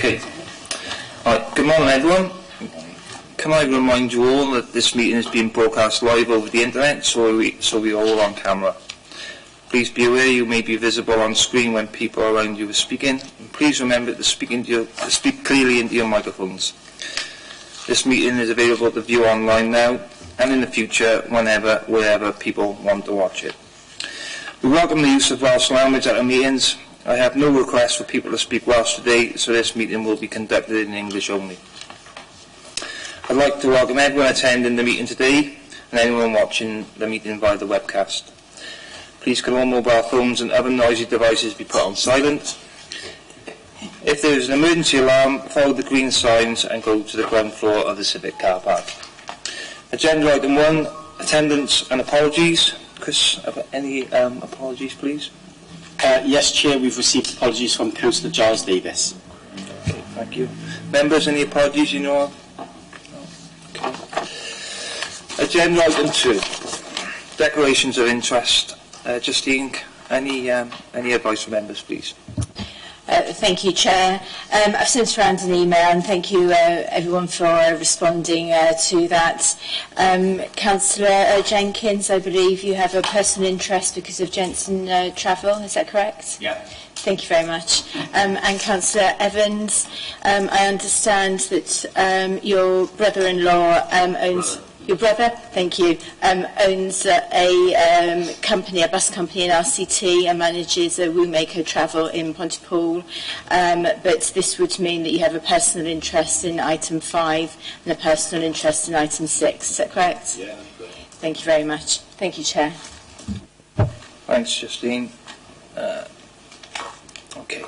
Okay. Right. Good morning, everyone. Can I remind you all that this meeting is being broadcast live over the internet, so we're all on camera. Please be aware you may be visible on screen when people around you are speaking. And please remember to speak clearly into your microphones. This meeting is available to view online now and in the future, whenever, wherever people want to watch it. We welcome the use of Welsh language at our meetings. I have no request for people to speak Welsh today, so this meeting will be conducted in English only. I'd like to welcome everyone attending the meeting today and anyone watching the meeting via the webcast. Please can all mobile phones and other noisy devices be put on silent. If there is an emergency alarm, follow the green signs and go to the ground floor of the Civic car park. Agenda item 1, attendance and apologies. Chris, any apologies, please? Yes, Chair, we've received apologies from Councillor Giles Davis. Okay, thank you. Members, any apologies you know of? Okay. Agenda item 2, declarations of interest. Justine, any advice from members, please? Thank you, Chair. I've sent around an email, and thank you everyone for responding to that. Councillor Jenkins, I believe you have a personal interest because of Jensen Travel, is that correct? Yeah. Thank you very much. And Councillor Evans, I understand that your brother-in-law owns... Your brother, thank you, owns a company, a bus company in RCT, and manages a Womaker Travel in Pontypool. But this would mean that you have a personal interest in item 5 and a personal interest in item 6. Is that correct? Yeah, that's great. Thank you very much. Thank you, Chair. Thanks, Justine. Okay.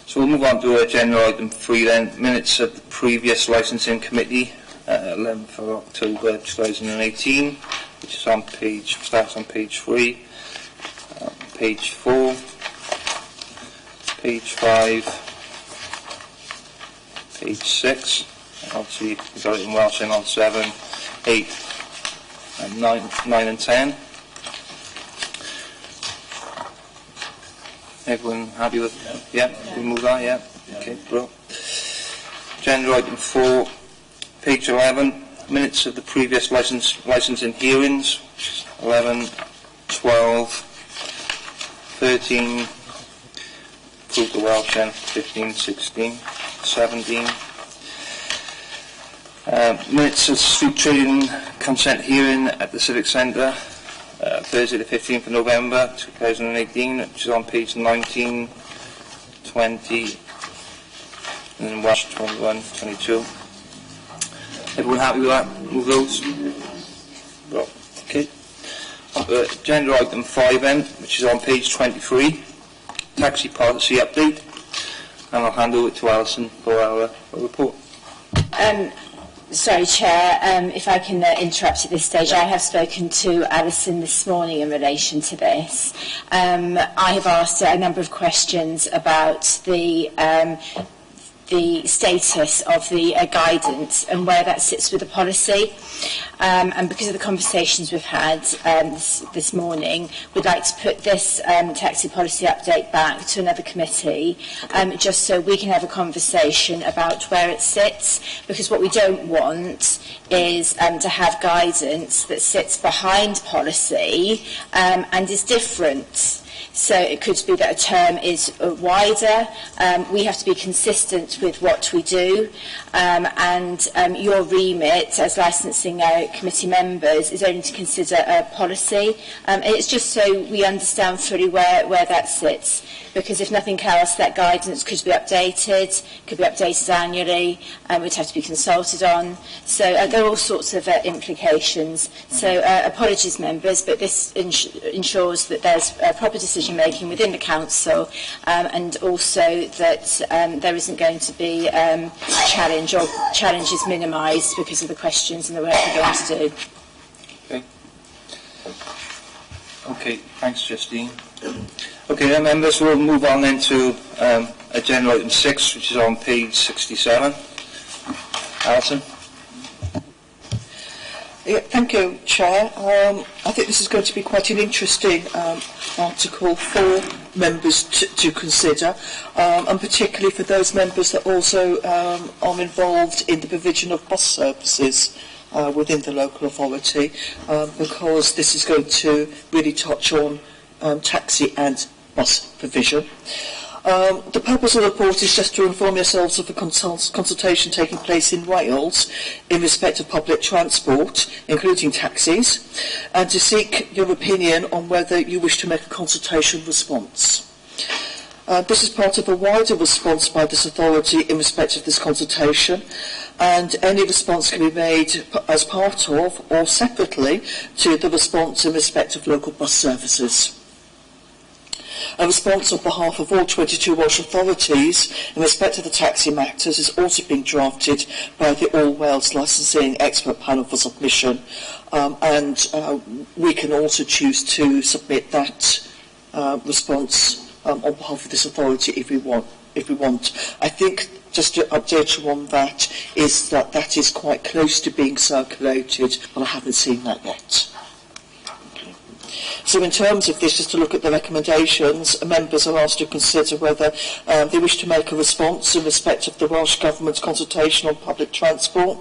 So we'll move on to agenda item 3 then. Minutes of the previous licensing committee. 11th of October 2018, which is on starts on page 3, page 4, page 5, page 6, and obviously you've got it in Welsh and on 7, 8, and 9 and 10. Everyone happy with it? Yeah? We move on, yeah? Okay, bro. Agenda item 4. Page 11, minutes of the previous licensing hearings, 11, 12, 13, approved the Welsh end, 15, 16, 17. Minutes of street trading consent hearing at the Civic Centre, Thursday the 15th of November 2018, which is on page 19, 20, and then Welsh 21, 22. Everyone happy with that? Move those? Well, okay. Agenda item 5 then, which is on page 23, taxi policy update, and I'll hand over to Alison for our report. Sorry, Chair, if I can interrupt at this stage. I have spoken to Alison this morning in relation to this. I have asked a number of questions about the status of the guidance and where that sits with the policy. And because of the conversations we've had this morning, we'd like to put this taxi policy update back to another committee, just so we can have a conversation about where it sits, because what we don't want is to have guidance that sits behind policy and is different. So it could be that a term is wider. We have to be consistent with what we do, and your remit as licensing committee members is only to consider a policy. It's just so we understand fully where that sits, because if nothing else, that guidance could be updated annually, and would have to be consulted on. So there are all sorts of implications. So apologies, members, but this ensures that there's a proper decision making within the council, and also that there isn't going to be challenges minimised because of the questions and the work we're going to do. Okay. Okay, thanks, Justine. Okay, then members, we'll move on then to agenda item 6, which is on page 67. Alison? Yeah, thank you, Chair. I think this is going to be quite an interesting Article 4 members to consider, and particularly for those members that also are involved in the provision of bus services within the local authority, because this is going to really touch on taxi and bus provision. The purpose of the report is just to inform yourselves of the consultation taking place in Wales in respect of public transport, including taxis, and to seek your opinion on whether you wish to make a consultation response. This is part of a wider response by this authority in respect of this consultation, and any response can be made as part of or separately to the response in respect of local bus services. A response on behalf of all 22 Welsh authorities in respect of the taxi matters is also being drafted by the All Wales Licensing Expert Panel for submission, and we can also choose to submit that response on behalf of this authority if we want. I think, just to update you on that, is that that is quite close to being circulated, but I haven't seen that yet. So in terms of this, just to look at the recommendations, members are asked to consider whether they wish to make a response in respect of the Welsh Government's consultation on public transport,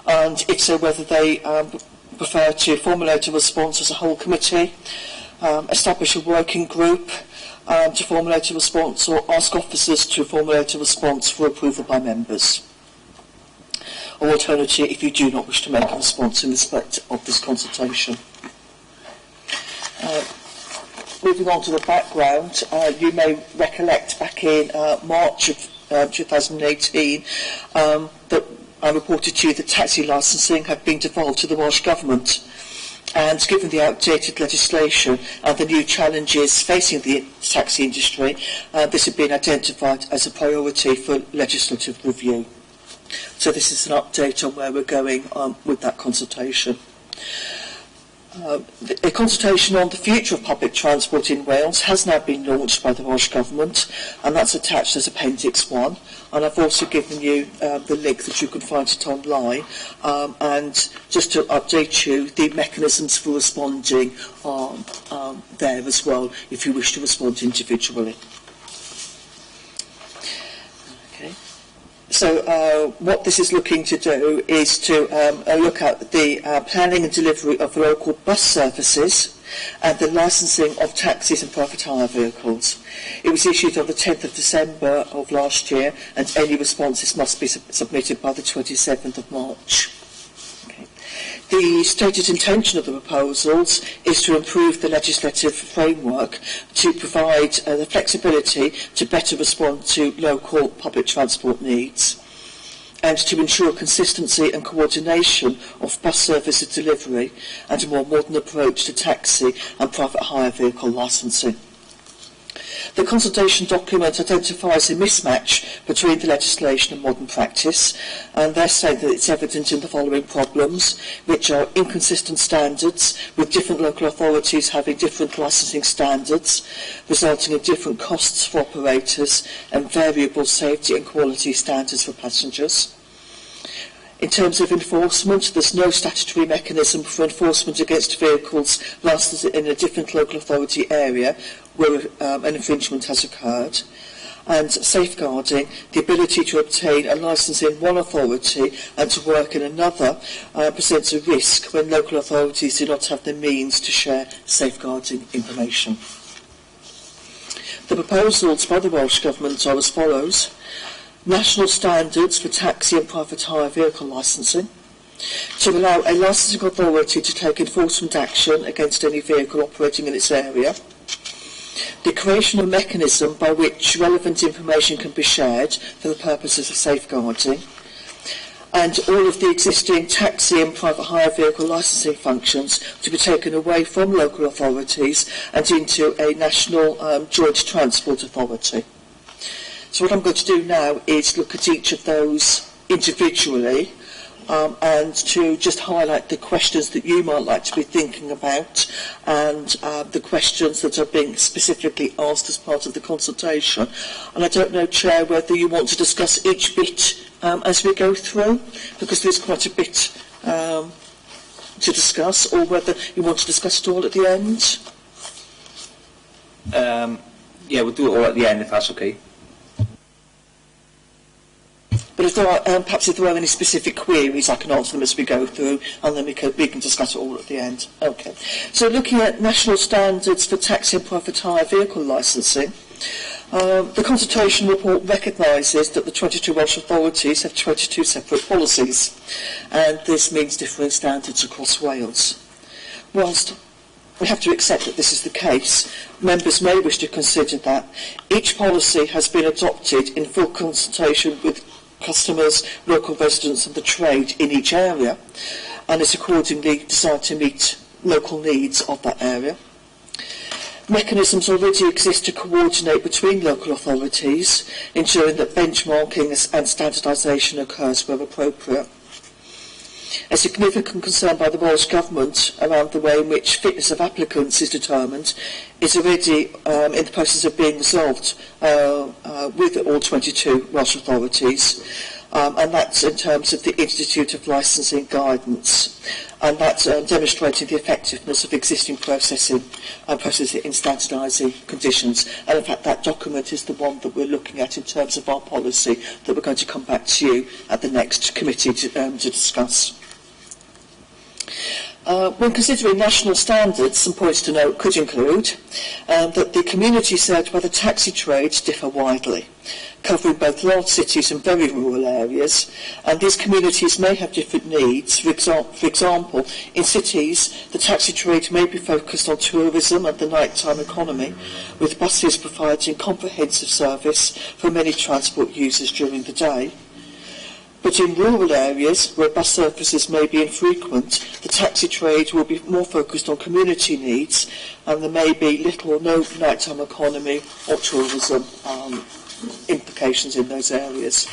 and if so, whether they prefer to formulate a response as a whole committee, establish a working group to formulate a response, or ask officers to formulate a response for approval by members. Or alternatively, if you do not wish to make a response in respect of this consultation. Moving on to the background, you may recollect back in March of 2018 that I reported to you that taxi licensing had been devolved to the Welsh Government. And given the outdated legislation and the new challenges facing the taxi industry, this had been identified as a priority for legislative review. So this is an update on where we're going with that consultation. A consultation on the future of public transport in Wales has now been launched by the Welsh Government, and that's attached as Appendix 1. And I've also given you the link that you can find it online. And just to update you, the mechanisms for responding are there as well, if you wish to respond individually. Okay. So what this is looking to do is to look at the planning and delivery of local bus services and the licensing of taxis and private hire vehicles. It was issued on the 10th of December of last year, and any responses must be submitted by the 27th of March. Okay. The stated intention of the proposals is to improve the legislative framework to provide the flexibility to better respond to local public transport needs, and to ensure consistency and coordination of bus services delivery and a more modern approach to taxi and private hire vehicle licensing. The consultation document identifies a mismatch between the legislation and modern practice, and they're saying that it's evident in the following problems, which are inconsistent standards, with different local authorities having different licensing standards, resulting in different costs for operators and variable safety and quality standards for passengers. In terms of enforcement, there's no statutory mechanism for enforcement against vehicles licensed in a different local authority area where an infringement has occurred. And safeguarding, the ability to obtain a licence in one authority and to work in another presents a risk when local authorities do not have the means to share safeguarding information. The proposals by the Welsh Government are as follows: national standards for taxi and private hire vehicle licensing, to allow a licensing authority to take enforcement action against any vehicle operating in its area, the creation of a mechanism by which relevant information can be shared for the purposes of safeguarding, and all of the existing taxi and private hire vehicle licensing functions to be taken away from local authorities and into a national joint transport authority. So what I'm going to do now is look at each of those individually and to just highlight the questions that you might like to be thinking about and the questions that are being specifically asked as part of the consultation. And I don't know, Chair, whether you want to discuss each bit as we go through, because there's quite a bit to discuss, or whether you want to discuss it all at the end. Yeah, we'll do it all at the end if that's okay. But if there are, perhaps if there are any specific queries, I can answer them as we go through, and then we can discuss it all at the end. Okay. So looking at national standards for taxi and private hire vehicle licensing, the consultation report recognises that the 22 Welsh authorities have 22 separate policies, and this means differing standards across Wales. Whilst we have to accept that this is the case, members may wish to consider that each policy has been adopted in full consultation with customers, local residents and the trade in each area, and is accordingly designed to meet local needs of that area. Mechanisms already exist to coordinate between local authorities, ensuring that benchmarking and standardisation occurs where appropriate. A significant concern by the Welsh Government around the way in which fitness of applicants is determined is already in the process of being resolved with all 22 Welsh authorities, and that's in terms of the Institute of Licensing Guidance, and that's demonstrating the effectiveness of existing processing in standardising conditions. And in fact that document is the one that we're looking at in terms of our policy that we're going to come back to you at the next committee to discuss. When considering national standards, some points to note could include that the communities served by the taxi trades differ widely, covering both large cities and very rural areas, and these communities may have different needs. For example, in cities, the taxi trade may be focused on tourism and the nighttime economy, with buses providing comprehensive service for many transport users during the day. But in rural areas, where bus services may be infrequent, the taxi trade will be more focused on community needs, and there may be little or no nighttime economy or tourism implications in those areas.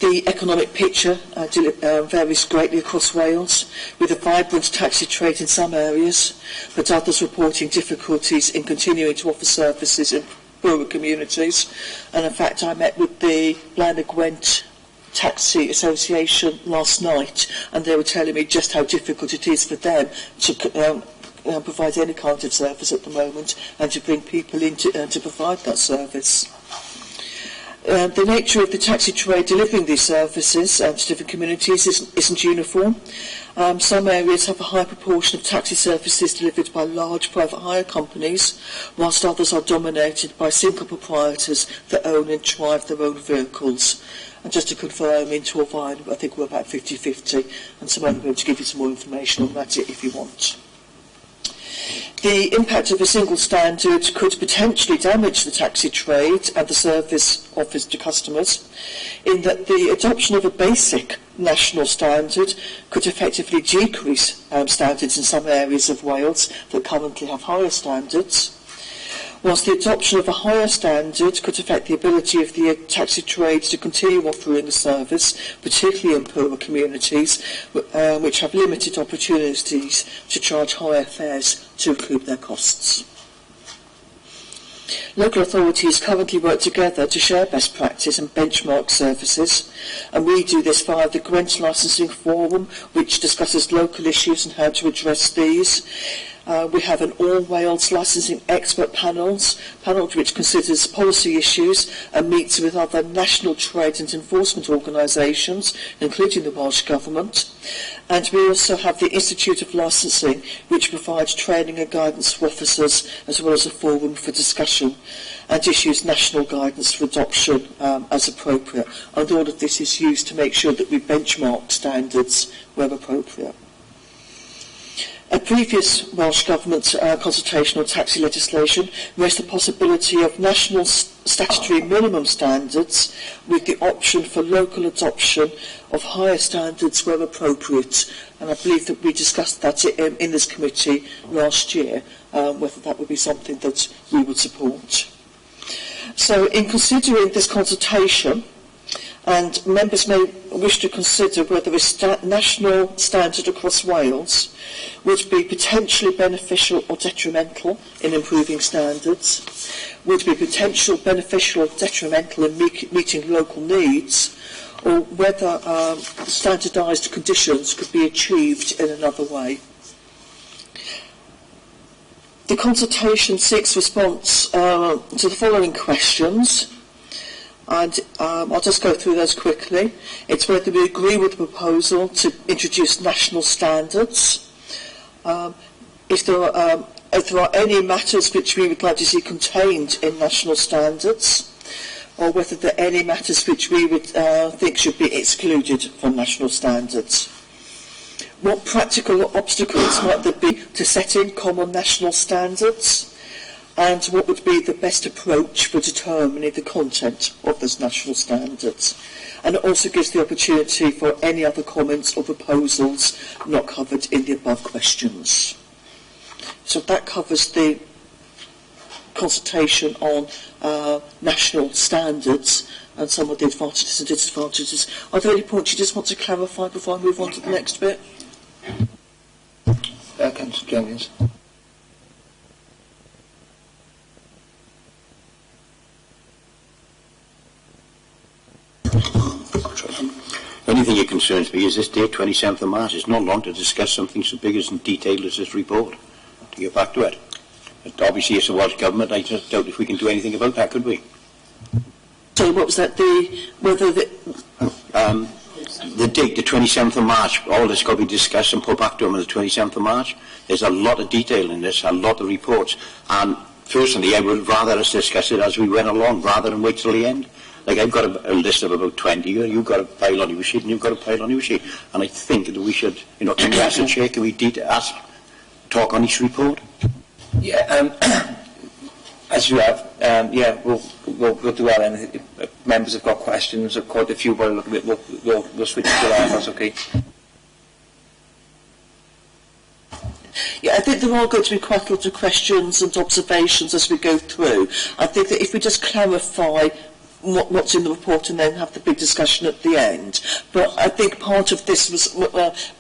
The economic picture varies greatly across Wales, with a vibrant taxi trade in some areas, but others reporting difficulties in continuing to offer services in rural communities. And in fact, I met with the Blaenau Gwent Taxi Association last night, and they were telling me just how difficult it is for them to provide any kind of service at the moment, and to bring people in to provide that service. The nature of the taxi trade delivering these services to different communities isn't uniform. Some areas have a high proportion of taxi services delivered by large private hire companies, whilst others are dominated by single proprietors that own and drive their own vehicles. And just to confirm, in Torfaen, I think we're about 50-50, and so I'm going to give you some more information on that if you want. The impact of a single standard could potentially damage the taxi trade and the service offered to customers, in that the adoption of a basic national standard could effectively decrease standards in some areas of Wales that currently have higher standards, whilst the adoption of a higher standard could affect the ability of the taxi trade to continue offering a service, particularly in poorer communities, which have limited opportunities to charge higher fares to recoup their costs. Local authorities currently work together to share best practice and benchmark services, and we do this via the Gwent Licensing Forum, which discusses local issues and how to address these. We have an all-Wales licensing expert panel which considers policy issues and meets with other national trade and enforcement organisations, including the Welsh Government. And we also have the Institute of Licensing, which provides training and guidance for officers, as well as a forum for discussion, and issues national guidance for adoption as appropriate. And all of this is used to make sure that we benchmark standards where appropriate. A previous Welsh Government consultation on taxi legislation raised the possibility of national statutory minimum standards with the option for local adoption of higher standards where appropriate. And I believe that we discussed that in this committee last year, whether that would be something that we would support. So in considering this consultation, and members may wish to consider whether a national standard across Wales would be potentially beneficial or detrimental in improving standards, would be potential beneficial or detrimental in meeting local needs, or whether standardised conditions could be achieved in another way. The consultation seeks response to the following questions, and I'll just go through those quickly. It's whether we agree with the proposal to introduce national standards, if there are any matters which we would like to see contained in national standards, or whether there are any matters which we would think should be excluded from national standards. What practical obstacles might there be to setting common national standards? And what would be the best approach for determining the content of those national standards? And it also gives the opportunity for any other comments or proposals not covered in the above questions. So that covers the consultation on national standards and some of the advantages and disadvantages. Are there any points you just want to clarify before I move on to the next bit? Councillor Jenkins. The only thing that concerns me is this date, 27th of March. It's not long to discuss something so big as and detailed as this report, to get back to it. But obviously, it's the Welsh Government. I just doubt if we can do anything about that, could we? So what was that, The date, the 27th of March, all this got to be discussed and put back to them on the 27th of March. There's a lot of detail in this, a lot of reports. And personally, I would rather us discuss it as we went along, rather than wait till the end. Like, I've got a list of about 20, you've got a pile on your sheet, and you've got a pile on your sheet. And I think that we should, can we ask the Chair, can we talk on each report? Yeah, as you have, we'll do that. And if members have got questions, or quite a few by the look of it, we'll switch to that, if that's okay. Yeah, I think there are going to be quite a lot of questions and observations as we go through. I think that if we just clarify what's in the report and then have the big discussion at the end. But I think part of this was,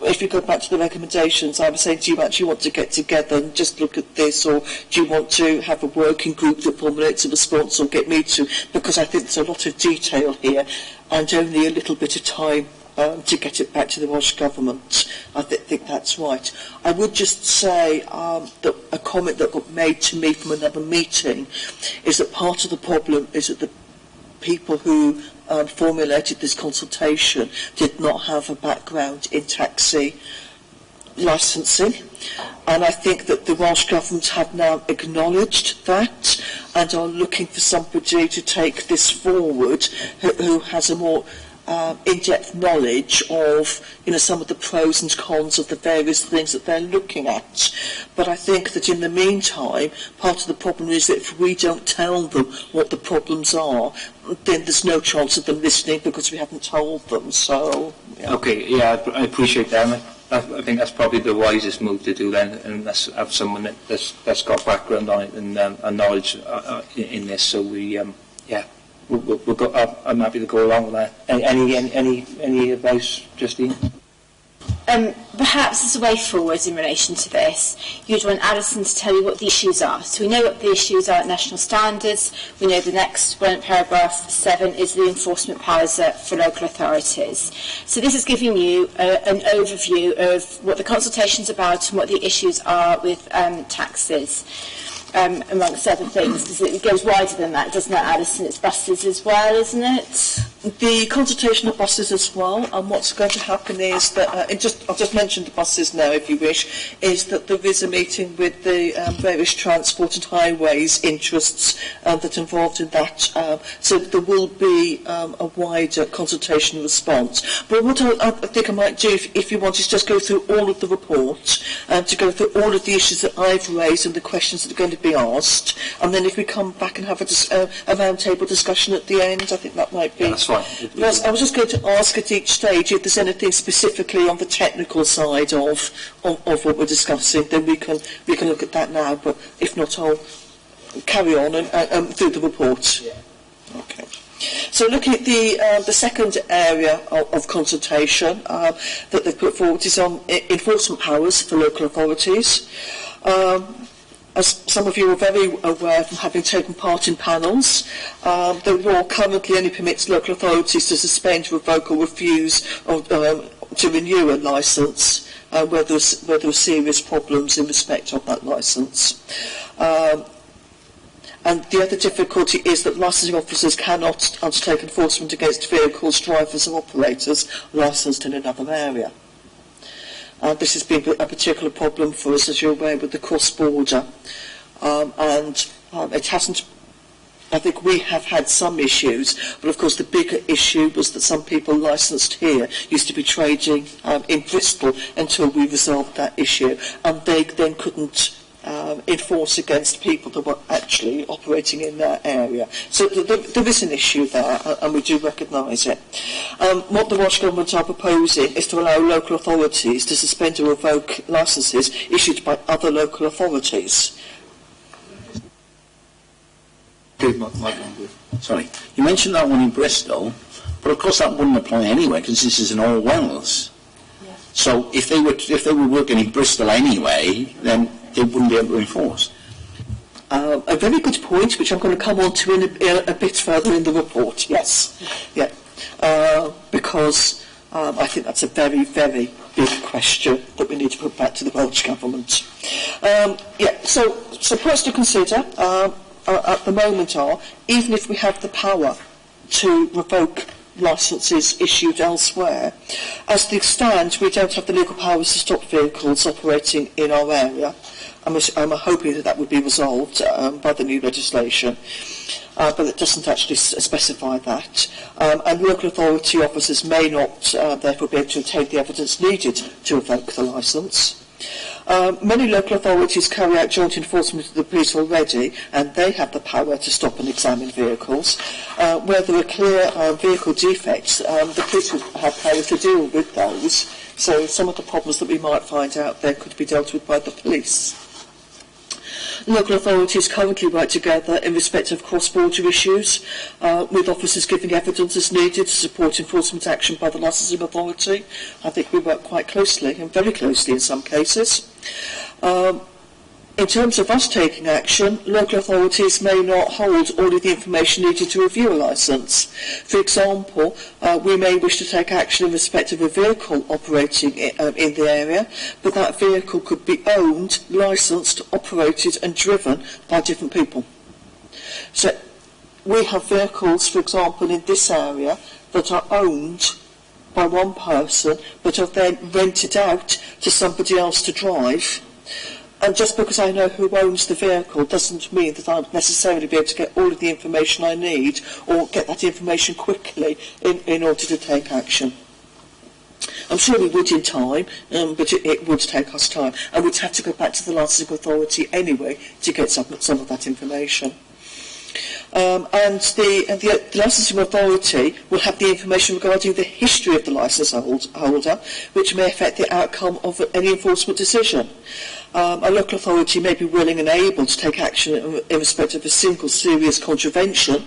if you go back to the recommendations, I was saying, do you actually want to get together and just look at this, or do you want to have a working group that formulates a response, or get me to, because I think there's a lot of detail here and only a little bit of time to get it back to the Welsh Government. I think that's right. I would just say that a comment that got made to me from another meeting is that part of the problem is that the people who formulated this consultation did not have a background in taxi licensing, and I think that the Welsh Government have now acknowledged that and are looking for somebody to take this forward who has a more in-depth knowledge of some of the pros and cons of the various things that they're looking at. But I think that in the meantime, part of the problem is that if we don't tell them what the problems are, then there's no chance of them listening because we haven't told them. So yeah. Okay, yeah, I appreciate that. I think that's probably the wisest move to do then, and let's have someone that's got background on it and knowledge in this. So we'll go. I'm happy to go along with that. Any advice, Justine? Perhaps as a way forward in relation to this, you'd want Alison to tell you what the issues are. So we know what the issues are at national standards. We know the next one, paragraph 7, is the enforcement powers for local authorities. So this is giving you an overview of what the consultation's about and what the issues are with taxes. Amongst other things, because it goes wider than that, doesn't it, Alison? It's buses as well, isn't it? The consultation of buses as well, and what's going to happen is that, I'll just mention the buses now if you wish, is that there is a meeting with the various transport and highways interests that are involved in that, so there will be a wider consultation response. But what I think I might do, if you want, is just go through all of the report, to go through all of the issues that I've raised and the questions that are going to be asked, and then if we come back and have a round-table discussion at the end, I think that might be... Yeah, that's fine. I was just going to ask at each stage if there's anything specifically on the technical side of what we're discussing, then we can look at that now, but if not, I'll carry on and through the report. Yeah. Okay. So looking at the second area of consultation that they've put forward is on enforcement powers for local authorities. As some of you are very aware from having taken part in panels, the law currently only permits local authorities to suspend, revoke or refuse to renew a licence where there are serious problems in respect of that licence. And the other difficulty is that licensing officers cannot undertake enforcement against vehicles, drivers and operators licensed in another area. This has been a particular problem for us, as you're aware, with the cross-border. It hasn't, I think we have had some issues, but of course the bigger issue was that some people licensed here used to be trading in Bristol until we resolved that issue, and they then couldn't enforce against people that were actually operating in that area. So there is an issue there, and we do recognise it. What the Welsh Government are proposing is to allow local authorities to suspend or revoke licences issued by other local authorities. Sorry, you mentioned that one in Bristol, but of course that wouldn't apply anyway because this is in all Wales. Yeah. So if they were working in Bristol anyway, then they wouldn't be able to enforce. A very good point, which I'm going to come on to in a bit further in the report. Yes, yeah, because I think that's a very, very big question that we need to put back to the Welsh Government. So points to consider. At the moment are, even if we have the power to revoke licences issued elsewhere, as things stand, we don't have the legal powers to stop vehicles operating in our area. I'm hoping that would be resolved by the new legislation, but it doesn't actually specify that. And local authority officers may not therefore be able to obtain the evidence needed to revoke the licence. Many local authorities carry out joint enforcement of the police already, and they have the power to stop and examine vehicles. Where there are clear vehicle defects, the police would have power to deal with those. So some of the problems that we might find out there could be dealt with by the police. Local authorities currently work together in respect of cross-border issues, with officers giving evidence as needed to support enforcement action by the licensing authority. I think we work quite closely, and very closely in some cases. In terms of us taking action, local authorities may not hold all of the information needed to review a licence. For example, we may wish to take action in respect of a vehicle operating in the area, but that vehicle could be owned, licensed, operated and driven by different people. So we have vehicles, for example, in this area that are owned by one person but are then rented out to somebody else to drive. And just because I know who owns the vehicle doesn't mean that I'll necessarily be able to get all of the information I need or get that information quickly in order to take action. I'm sure we would in time, but it would take us time. And we'd have to go back to the licensing authority anyway to get some of that information. And the licensing authority will have the information regarding the history of the licence holder, which may affect the outcome of any enforcement decision. A local authority may be willing and able to take action in respect of a single serious contravention,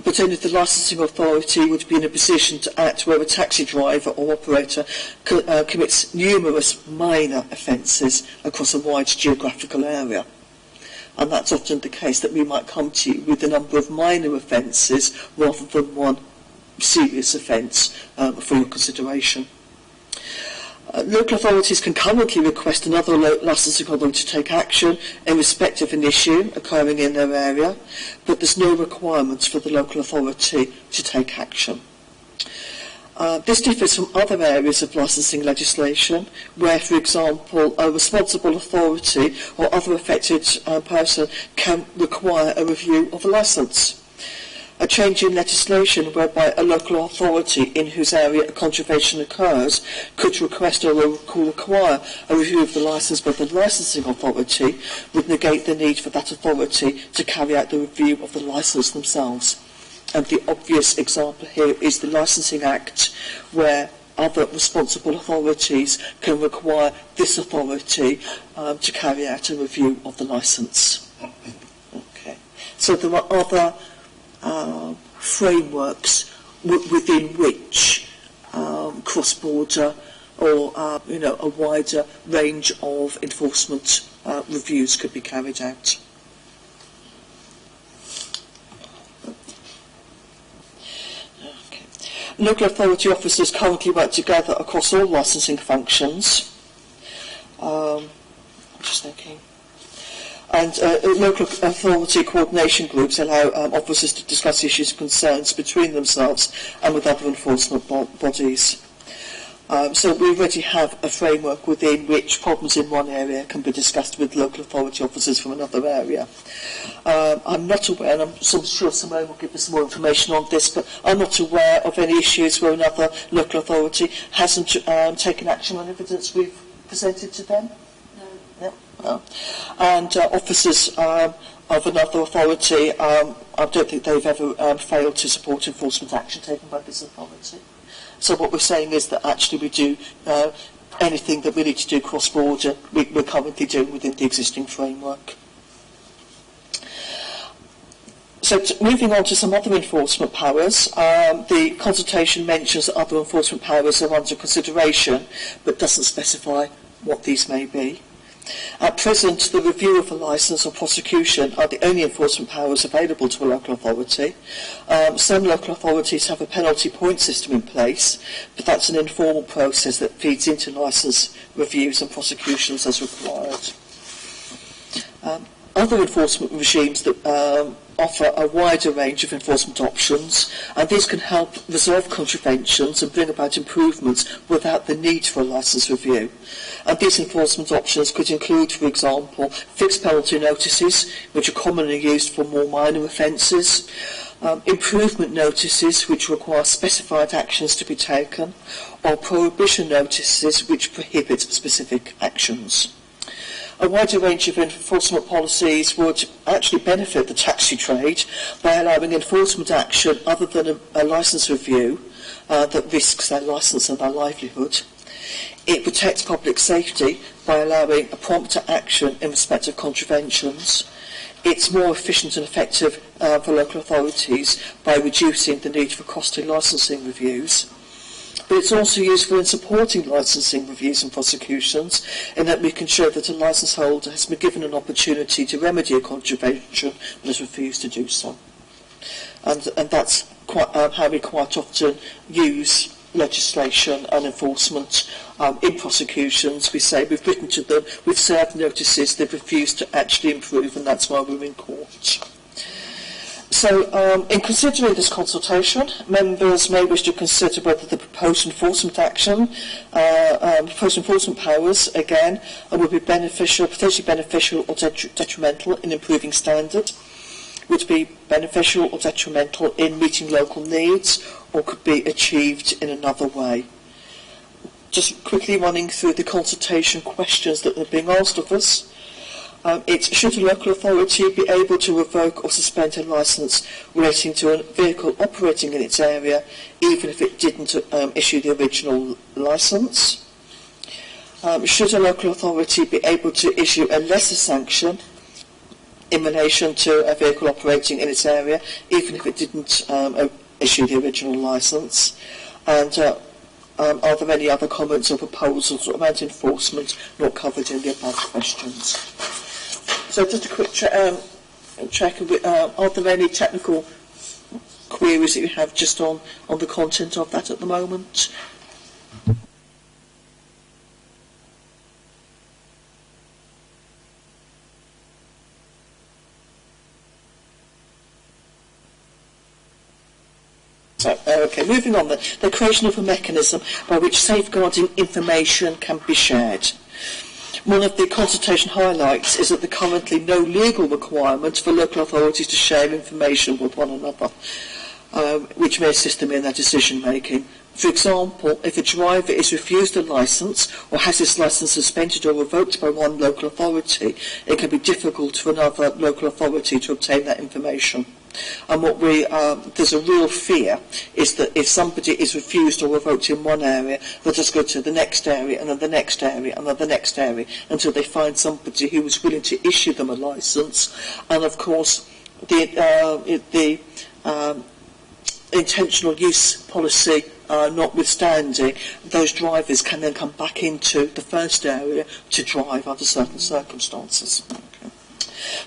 but only the licensing authority would be in a position to act where a taxi driver or operator commits numerous minor offences across a wide geographical area. And that's often the case, that we might come to you with a number of minor offences rather than one serious offence for your consideration. Local authorities can currently request another licensing authority to take action in respect of an issue occurring in their area, but there's no requirement for the local authority to take action. This differs from other areas of licensing legislation, where, for example, a responsible authority or other affected person can require a review of a licence. A change in legislation whereby a local authority in whose area a contravention occurs could request or require a review of the licence by the licensing authority would negate the need for that authority to carry out the review of the licence themselves. And the obvious example here is the Licensing Act, where other responsible authorities can require this authority to carry out a review of the licence. Okay. So there are other frameworks within which cross-border or a wider range of enforcement reviews could be carried out. Okay. Local authority officers currently work together across all licensing functions. Just thinking. And local authority coordination groups allow officers to discuss issues and concerns between themselves and with other enforcement bodies. So we already have a framework within which problems in one area can be discussed with local authority officers from another area. I'm not aware, and I'm sure Simone will give us more information on this, but I'm not aware of any issues where another local authority hasn't taken action on evidence we've presented to them. No. And officers of another authority, I don't think they've ever failed to support enforcement action taken by this authority. So what we're saying is that actually we do anything that we need to do cross-border, we're currently doing within the existing framework. So moving on to some other enforcement powers, the consultation mentions that other enforcement powers are under consideration, but doesn't specify what these may be. At present, the review of a licence or prosecution are the only enforcement powers available to a local authority. Some local authorities have a penalty point system in place, but that's an informal process that feeds into licence reviews and prosecutions as required. Other enforcement regimes that offer a wider range of enforcement options, and these can help resolve contraventions and bring about improvements without the need for a licence review. And these enforcement options could include, for example, fixed penalty notices, which are commonly used for more minor offences, improvement notices, which require specified actions to be taken, or prohibition notices, which prohibit specific actions. A wider range of enforcement policies would actually benefit the taxi trade by allowing enforcement action other than a licence review that risks their licence and their livelihood. It protects public safety by allowing a prompt action in respect of contraventions. It's more efficient and effective for local authorities by reducing the need for costly licensing reviews. But it's also useful in supporting licensing reviews and prosecutions, in that we can show that a licence holder has been given an opportunity to remedy a contravention and has refused to do so. And that's how we quite often use legislation and enforcement in prosecutions. We say we've written to them, we've served notices, they've refused to actually improve, and that's why we're in court. So, in considering this consultation, members may wish to consider whether the proposed enforcement action, proposed enforcement powers, again, would be beneficial, potentially beneficial or detrimental in improving standard, would be beneficial or detrimental in meeting local needs, or could be achieved in another way. Just quickly running through the consultation questions that are being asked of us. Should a local authority be able to revoke or suspend a licence relating to a vehicle operating in its area, even if it didn't issue the original licence? Should a local authority be able to issue a lesser sanction in relation to a vehicle operating in its area, even if it didn't issue the original licence? And are there any other comments or proposals around enforcement not covered in the above questions? So just a quick check, are there any technical queries that you have just on the content of that at the moment? So, okay, moving on then. The creation of a mechanism by which safeguarding information can be shared. One of the consultation highlights is that there currently no legal requirement for local authorities to share information with one another, which may assist them in their decision making. For example, if a driver is refused a licence or has his licence suspended or revoked by one local authority, it can be difficult for another local authority to obtain that information. And what there's a real fear is that if somebody is refused or revoked in one area, they'll just go to the next area and then the next area and then the next area until they find somebody who is willing to issue them a licence. And of course, the intentional use policy notwithstanding, those drivers can then come back into the first area to drive under certain circumstances.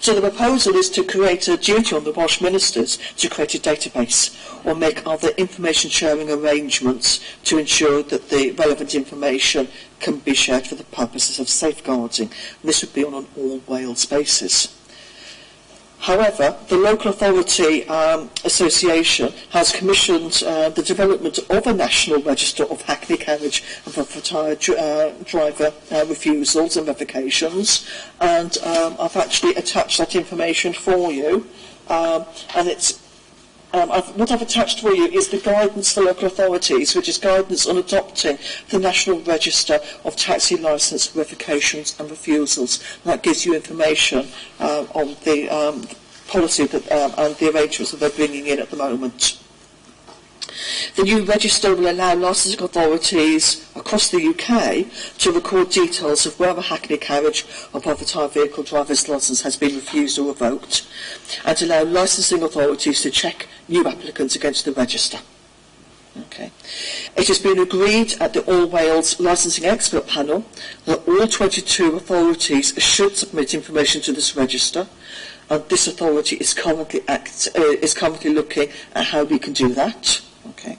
So the proposal is to create a duty on the Welsh Ministers to create a database or make other information sharing arrangements to ensure that the relevant information can be shared for the purposes of safeguarding. This would be on an all Wales basis. However, the Local Authority Association has commissioned the development of a national register of Hackney carriage and for tyre driver refusals and revocations, and I've actually attached that information for you, and it's what I've attached for you is the guidance for local authorities, which is guidance on adopting the National Register of Taxi Licence Revocations and Refusals. And that gives you information on the policy that, and the arrangements that they're bringing in at the moment. The new register will allow licensing authorities across the UK to record details of where a Hackney carriage or private hire vehicle driver's licence has been refused or revoked, and to allow licensing authorities to check new applicants against the register. Okay. It has been agreed at the All Wales Licensing Expert Panel that all 22 authorities should submit information to this register, and this authority is currently looking at how we can do that. Okay.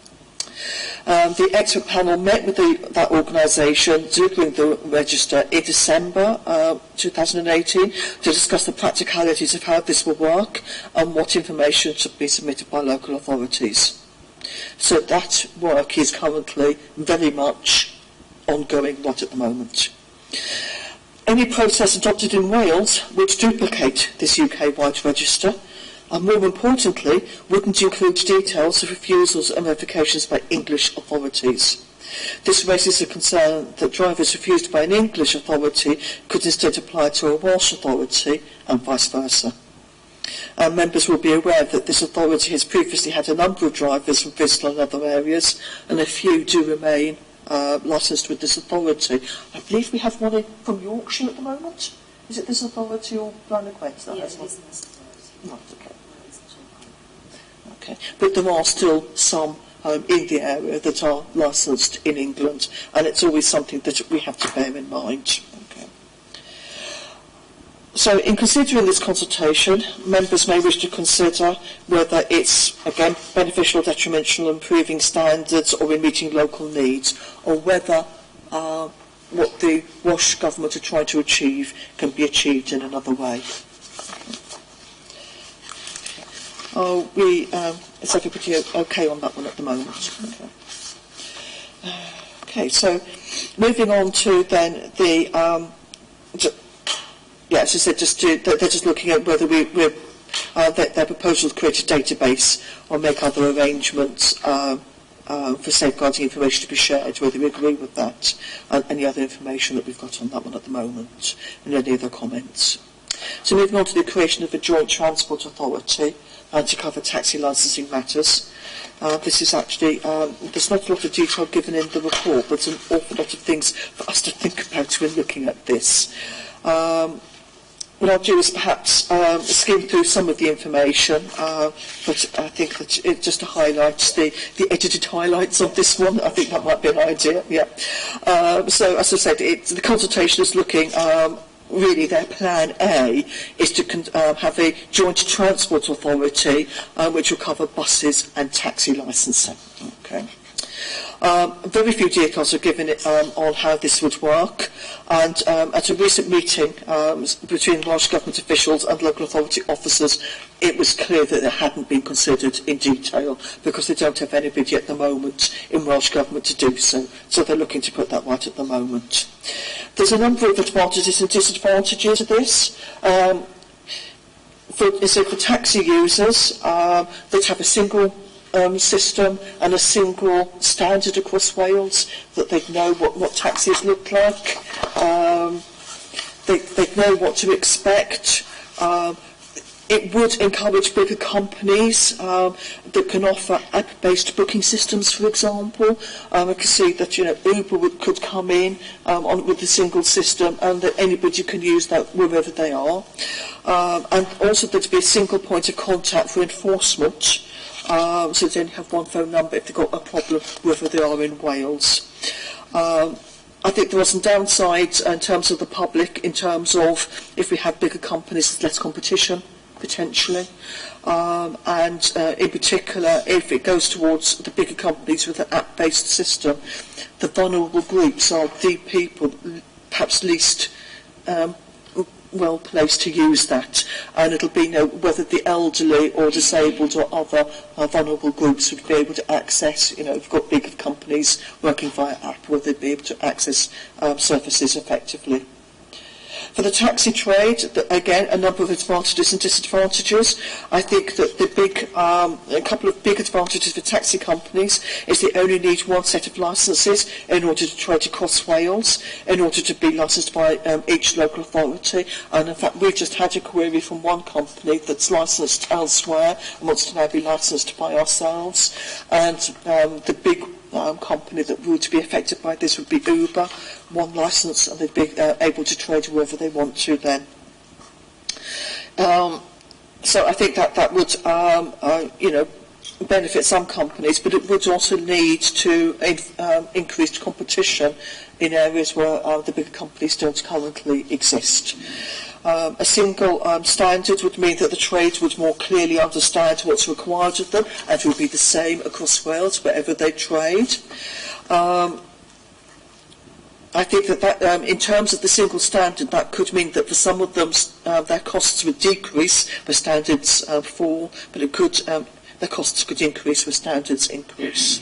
The expert panel met with that organisation delivering the register in December 2018 to discuss the practicalities of how this will work and what information should be submitted by local authorities. So that work is currently very much ongoing right at the moment. Any process adopted in Wales would duplicate this UK-wide register, and more importantly, wouldn't include details of refusals and revocations by English authorities. This raises a concern that drivers refused by an English authority could instead apply to a Welsh authority and vice versa. And members will be aware that this authority has previously had a number of drivers from Bristol and other areas, and a few do remain licensed with this authority. I believe we have one from Yorkshire at the moment. Is it this authority or Blaenau-Gwent? Yes, it is this authority. Right, okay. Okay, but there are still some in the area that are licensed in England, and it's always something that we have to bear in mind. Okay. So in considering this consultation, members may wish to consider whether it's, again, beneficial or detrimental in improving standards or in meeting local needs, or whether what the Welsh Government are trying to achieve can be achieved in another way. Is everybody okay on that one at the moment? Okay, so moving on to then the, as I said, they're just looking at whether their proposal to create a database or make other arrangements for safeguarding information to be shared, whether we agree with that, and any other information that we've got on that one at the moment, and any other comments. So moving on to the creation of a joint transport authority to cover taxi licensing matters. This is actually, there's not a lot of detail given in the report, but an awful lot of things for us to think about when looking at this. What I'll do is perhaps skim through some of the information, but I think that it just to highlight the edited highlights of this one. I think that might be an idea, yeah. So as I said, the consultation is looking really their plan A is to have a joint transport authority which will cover buses and taxi licensing. Okay. Very few details are given on how this would work, and at a recent meeting between Welsh Government officials and local authority officers, it was clear that it hadn't been considered in detail because they don't have anybody at the moment in Welsh Government to do so, so they're looking to put that right at the moment. There's a number of advantages and disadvantages to this. For taxi users, they'd have a single system and a single standard across Wales, that they'd know what taxis look like, they'd know what to expect. It would encourage bigger companies that can offer app-based booking systems, for example. I can see that Uber could come in with a single system, and that anybody can use that wherever they are. And also there'd be a single point of contact for enforcement. So they only have one phone number if they've got a problem wherever they are in Wales. I think there are some downsides in terms of the public, in terms of if we have bigger companies, there's less competition, potentially. And in particular, if it goes towards the bigger companies with an app-based system, the vulnerable groups are the people perhaps least well placed to use that, and it'll be whether the elderly or disabled or other vulnerable groups would be able to access, if you've got big companies working via app, whether they'd be able to access services effectively. For the taxi trade, again, a number of advantages and disadvantages. I think that a couple of big advantages for taxi companies is they only need one set of licences in order to trade across Wales, in order to be licensed by each local authority. And in fact, we've just had a query from one company that's licensed elsewhere and wants to now be licensed by ourselves. And the big company that would be affected by this would be Uber, one licence, and they'd be able to trade wherever they want to then. So I think that would, benefit some companies, but it would also lead to increased competition in areas where the bigger companies don't currently exist. A single standard would mean that the trade would more clearly understand what's required of them, and it would be the same across Wales wherever they trade. I think that in terms of the single standard, that could mean that for some of them their costs would decrease where standards fall, but their costs could increase where standards increase.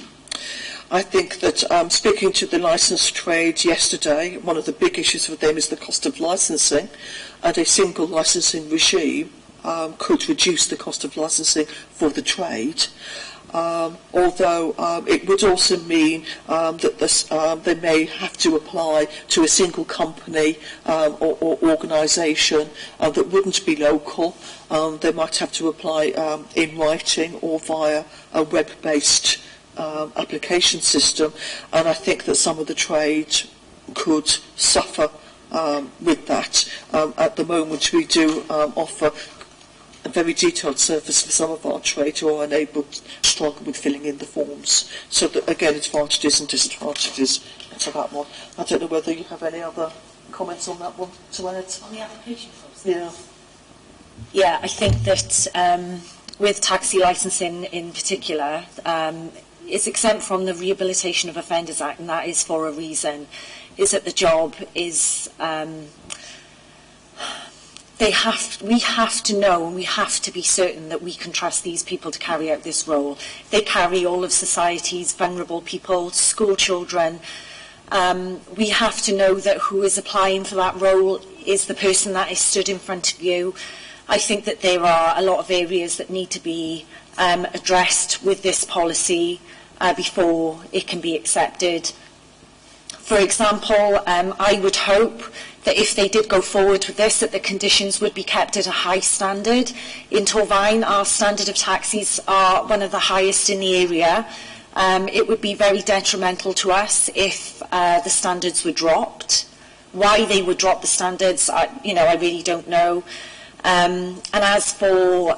I think that speaking to the licensed trade yesterday, one of the big issues for them is the cost of licensing, and a single licensing regime could reduce the cost of licensing for the trade. Although it would also mean that they may have to apply to a single company or organisation that wouldn't be local. They might have to apply in writing or via a web-based application system, and I think that some of the trade could suffer with that. At the moment we do offer a very detailed service for some of our trade who are unable to struggle with filling in the forms. So that, again, advantages and disadvantages to that one. I don't know whether you have any other comments on that one to add. On the application process? Yeah. Yeah, I think that with taxi licensing in particular, it's exempt from the Rehabilitation of Offenders Act, and that is for a reason, is that the job is... we have to know and we have to be certain that we can trust these people to carry out this role. They carry all of society's vulnerable people, school children. We have to know that who is applying for that role is the person that is stood in front of you. I think that there are a lot of areas that need to be addressed with this policy before it can be accepted. For example, I would hope that if they did go forward with this, that the conditions would be kept at a high standard. In Torfaen, our standard of taxis are one of the highest in the area. It would be very detrimental to us if the standards were dropped. Why they would drop the standards, I really don't know. And as for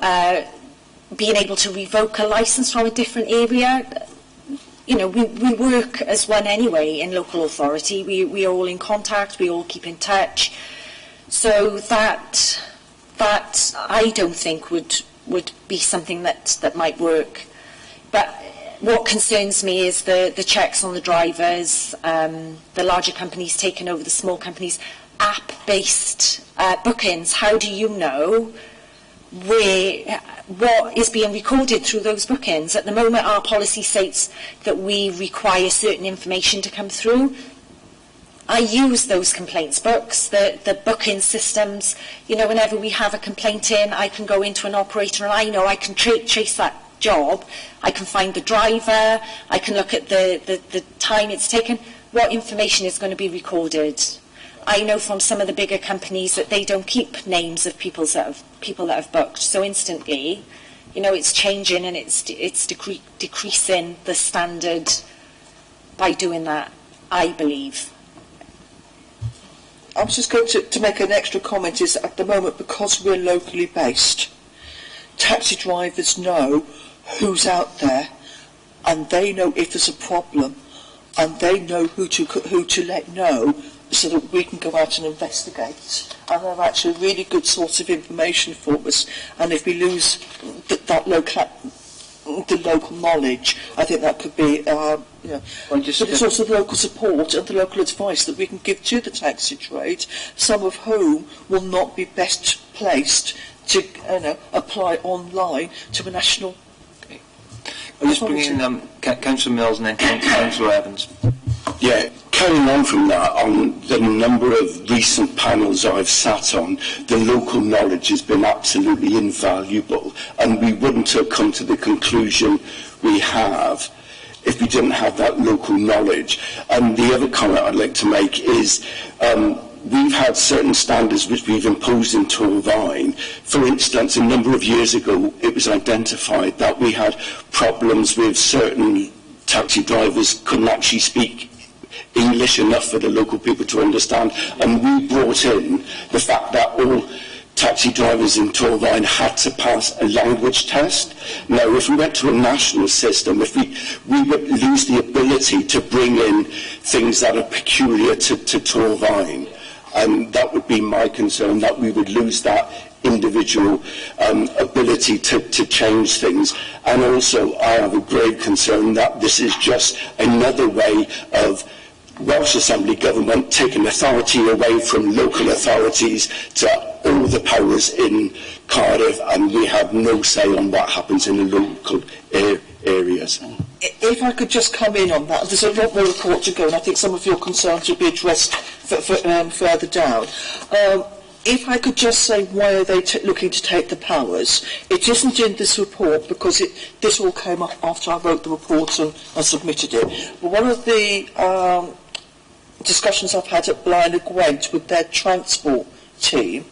being able to revoke a licence from a different area, we work as one anyway in local authority. We are all in contact, we all keep in touch. So that I don't think would be something that might work. But what concerns me is the checks on the drivers, the larger companies taking over the small companies, app-based bookings. How do you know what is being recorded through those bookings? At the moment, our policy states that we require certain information to come through. I use those complaints books, the booking systems. Whenever we have a complaint in, I can go into an operator and I know I can chase that job. I can find the driver. I can look at the time it's taken. What information is going to be recorded? I know from some of the bigger companies that they don't keep names of people that have booked. So instantly, it's changing and it's decreasing the standard by doing that, I believe. I was just going to make an extra comment, is at the moment, because we're locally based, taxi drivers know who's out there, and they know if there's a problem, and they know who to let know, so that we can go out and investigate. And they're actually a really good source of information for us. And if we lose that the local knowledge. I think that could be, but it's also the local support and the local advice that we can give to the taxi trade, some of whom will not be best placed to apply online to a national. I'll just bring in Councillor Mills and then Councillor Evans. Yeah, carrying on from that, on the number of recent panels I've sat on, the local knowledge has been absolutely invaluable, and we wouldn't have come to the conclusion we have if we didn't have that local knowledge. And the other comment I'd like to make is we've had certain standards which we've imposed in Torvine. For instance, a number of years ago, it was identified that we had problems with certain taxi drivers couldn't actually speak English enough for the local people to understand, and we brought in the fact that all taxi drivers in Torvine had to pass a language test. Now, if we went to a national system, if we would lose the ability to bring in things that are peculiar to Torvine, and that would be my concern, that we would lose that individual ability to change things. And also, I have a grave concern that this is just another way of Welsh Assembly government taking authority away from local authorities to all the powers in Cardiff, and we have no say on what happens in the local areas. If I could just come in on that, there's a lot more report to go, and I think some of your concerns will be addressed further down. If I could just say, why are they looking to take the powers? It isn't in this report because this all came up after I wrote the report and submitted it. But one of the discussions I've had at Blaen y Gwent with their transport team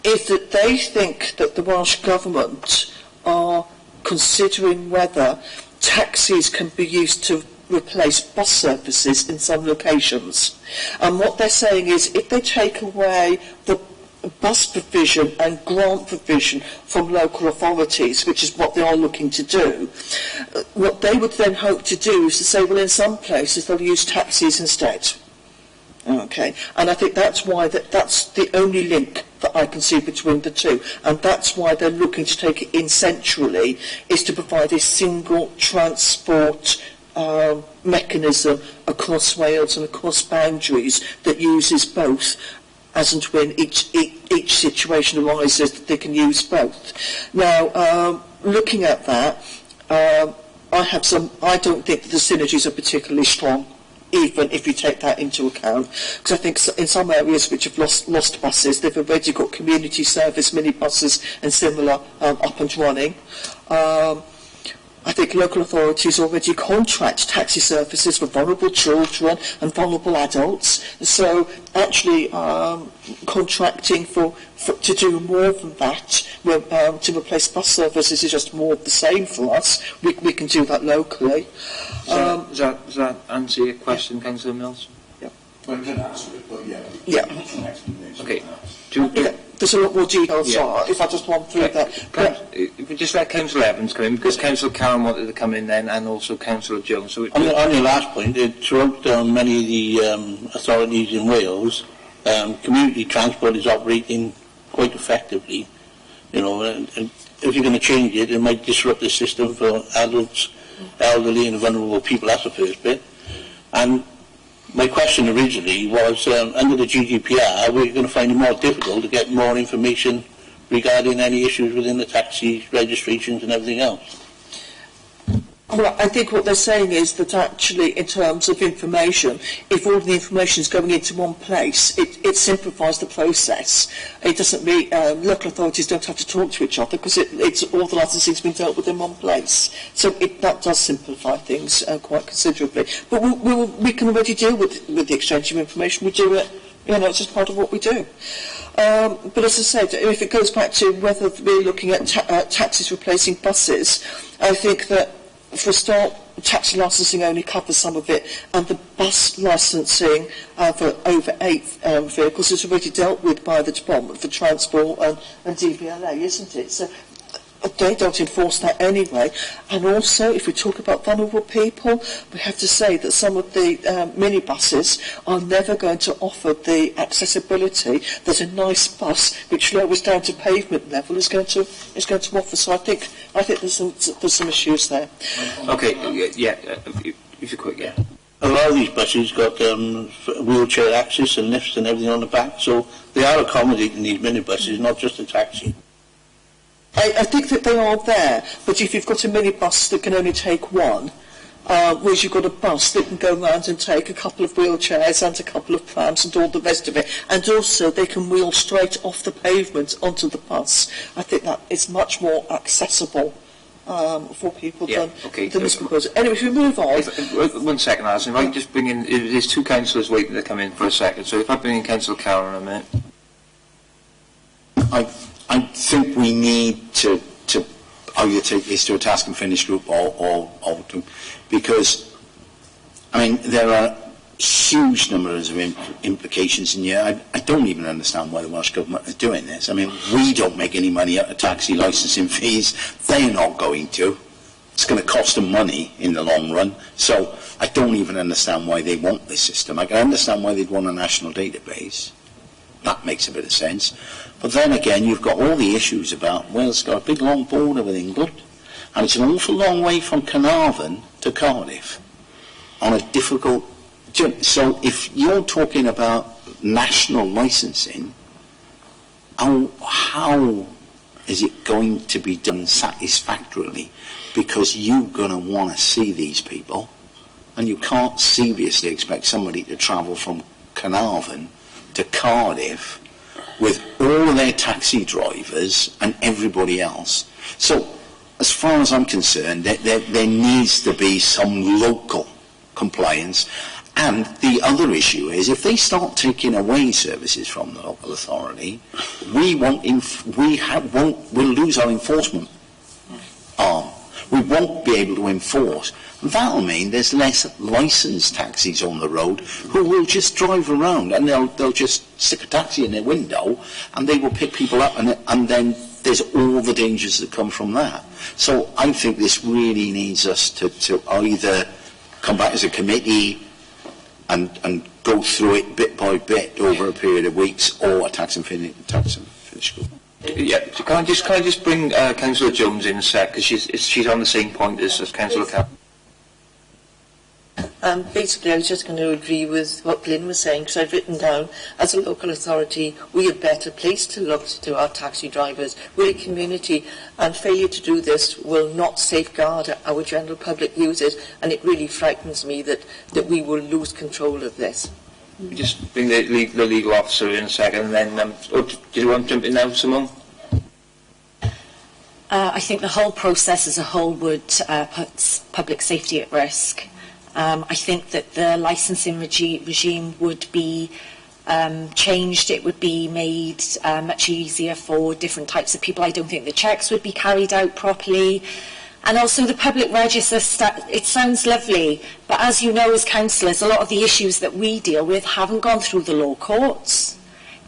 is that they think that the Welsh Government are considering whether taxis can be used to replace bus services in some locations. And what they're saying is, if they take away the bus provision and grant provision from local authorities, which is what they are looking to do, what they would then hope to do is to say, well, in some places they'll use taxis instead. Okay, and I think that's why that's the only link that I can see between the two, and that's why they're looking to take it in centrally, is to provide a single transport mechanism across Wales and across boundaries that uses both, as and when each situation arises, that they can use both. Now, looking at that, I don't think that the synergies are particularly strong, even if you take that into account, because I think in some areas which have lost buses, they've already got community service minibuses and similar up and running. I think local authorities already contract taxi services for vulnerable children and vulnerable adults. So actually contracting to do more than that, to replace bus services, is just more of the same for us. We can do that locally. Does that answer your question, Councillor Mills? Yeah. Well, I didn't answer it, but yeah. Yeah. Okay. There's a lot more details, if I just want through that. If we just let Councillor Evans come in, because Councillor Karen wanted to come in then, and also Councillor Jones. So on your last point, throughout many of the authorities in Wales, community transport is operating quite effectively. You know, and if you're going to change it, it might disrupt the system for adults, elderly and vulnerable people. That's the first bit. And my question originally was, under the GDPR, we're going to find it more difficult to get more information regarding any issues within the taxi registrations and everything else. Well, I think what they're saying is that actually, in terms of information, if all the information is going into one place, it simplifies the process. It doesn't mean local authorities don't have to talk to each other, because it's all the licensing's been dealt with in one place. So that does simplify things quite considerably. But we can already deal with the exchange of information. We do it, it's just part of what we do. But as I said, if it goes back to whether we're looking at taxis replacing buses, I think that, for a start, taxi licensing only covers some of it, and the bus licensing for over 8 vehicles is already dealt with by the Department for Transport and DVLA, isn't it? So they don't enforce that anyway. And also, if we talk about vulnerable people, we have to say that some of the minibuses are never going to offer the accessibility that a nice bus, which lowers down to pavement level, is going to offer. So I think there's some issues there. Okay, if you could, yeah. A lot of these buses got wheelchair access and lifts and everything on the back, so they are accommodating these minibuses, not just a taxi. I think that they are there, but if you've got a minibus that can only take one, whereas you've got a bus that can go around and take a couple of wheelchairs and a couple of prams and all the rest of it, and also they can wheel straight off the pavement onto the bus, I think that is much more accessible for people than this proposal. Anyway, if we move on... 1 second, Alison, if I can just bring in... There's two councillors waiting to come in for a second, so if I bring in Councillor Cowan in a minute. I think we need to either take this to a task and finish group or to, because, I mean, there are huge numbers of implications in here. I don't even understand why the Welsh Government is doing this. I mean, we don't make any money out of taxi licensing fees. They're not going to. It's going to cost them money in the long run. So I don't even understand why they want this system. I can understand why they'd want a national database. That makes a bit of sense. But then again, you've got all the issues about Wales got a big long border with England, and it's an awful long way from Carnarvon to Cardiff on a difficult journey. So if you're talking about national licensing, how is it going to be done satisfactorily? Because you're going to want to see these people, and you can't seriously expect somebody to travel from Carnarvon to Cardiff with all of their taxi drivers and everybody else. So, as far as I'm concerned, there needs to be some local compliance. And the other issue is, if they start taking away services from the local authority, we'll lose our enforcement arm. We won't be able to enforce. That'll mean there's less licensed taxis on the road who will just drive around, and they'll just stick a taxi in their window and they will pick people up, and then there's all the dangers that come from that. So I think this really needs us to either come back as a committee and go through it bit by bit over a period of weeks, or a tax and finish group. Yeah, so can I just bring Councillor Jones in a sec, because she's on the same point as Councillor Cowan. Basically, I was just going to agree with what Glyn was saying, because I've written down, as a local authority, we are better placed to look to our taxi drivers. We're a community, and failure to do this will not safeguard our general public users, and it really frightens me that we will lose control of this. Just bring the legal officer in a second, and then... do you want to jump in now, Simone? I think the whole process as a whole would put public safety at risk. I think that the licensing regime would be changed. It would be made much easier for different types of people. I don't think the checks would be carried out properly. And also the public register, it sounds lovely, but as you know as councillors, a lot of the issues that we deal with haven't gone through the law courts.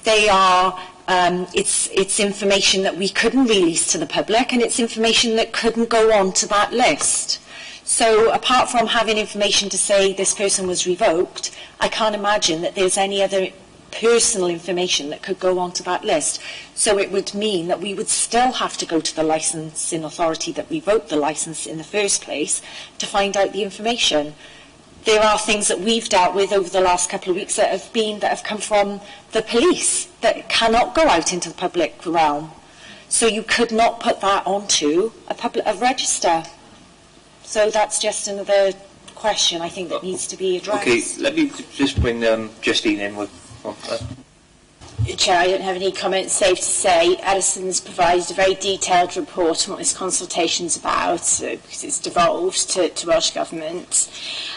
They are, it's information that we couldn't release to the public, and it's information that couldn't go on to that list. So apart from having information to say this person was revoked, I can't imagine that there's any other personal information that could go onto that list. So it would mean that we would still have to go to the licensing authority that revoked the licence in the first place to find out the information. There are things that we've dealt with over the last couple of weeks that have come from the police that cannot go out into the public realm. So you could not put that onto a register. So that's just another question I think that needs to be addressed. Okay, let me just bring Justine in with... Chair, I don't have any comments. Safe to say, Edison's provided a very detailed report on what this consultation's about, because it's devolved to Welsh Government,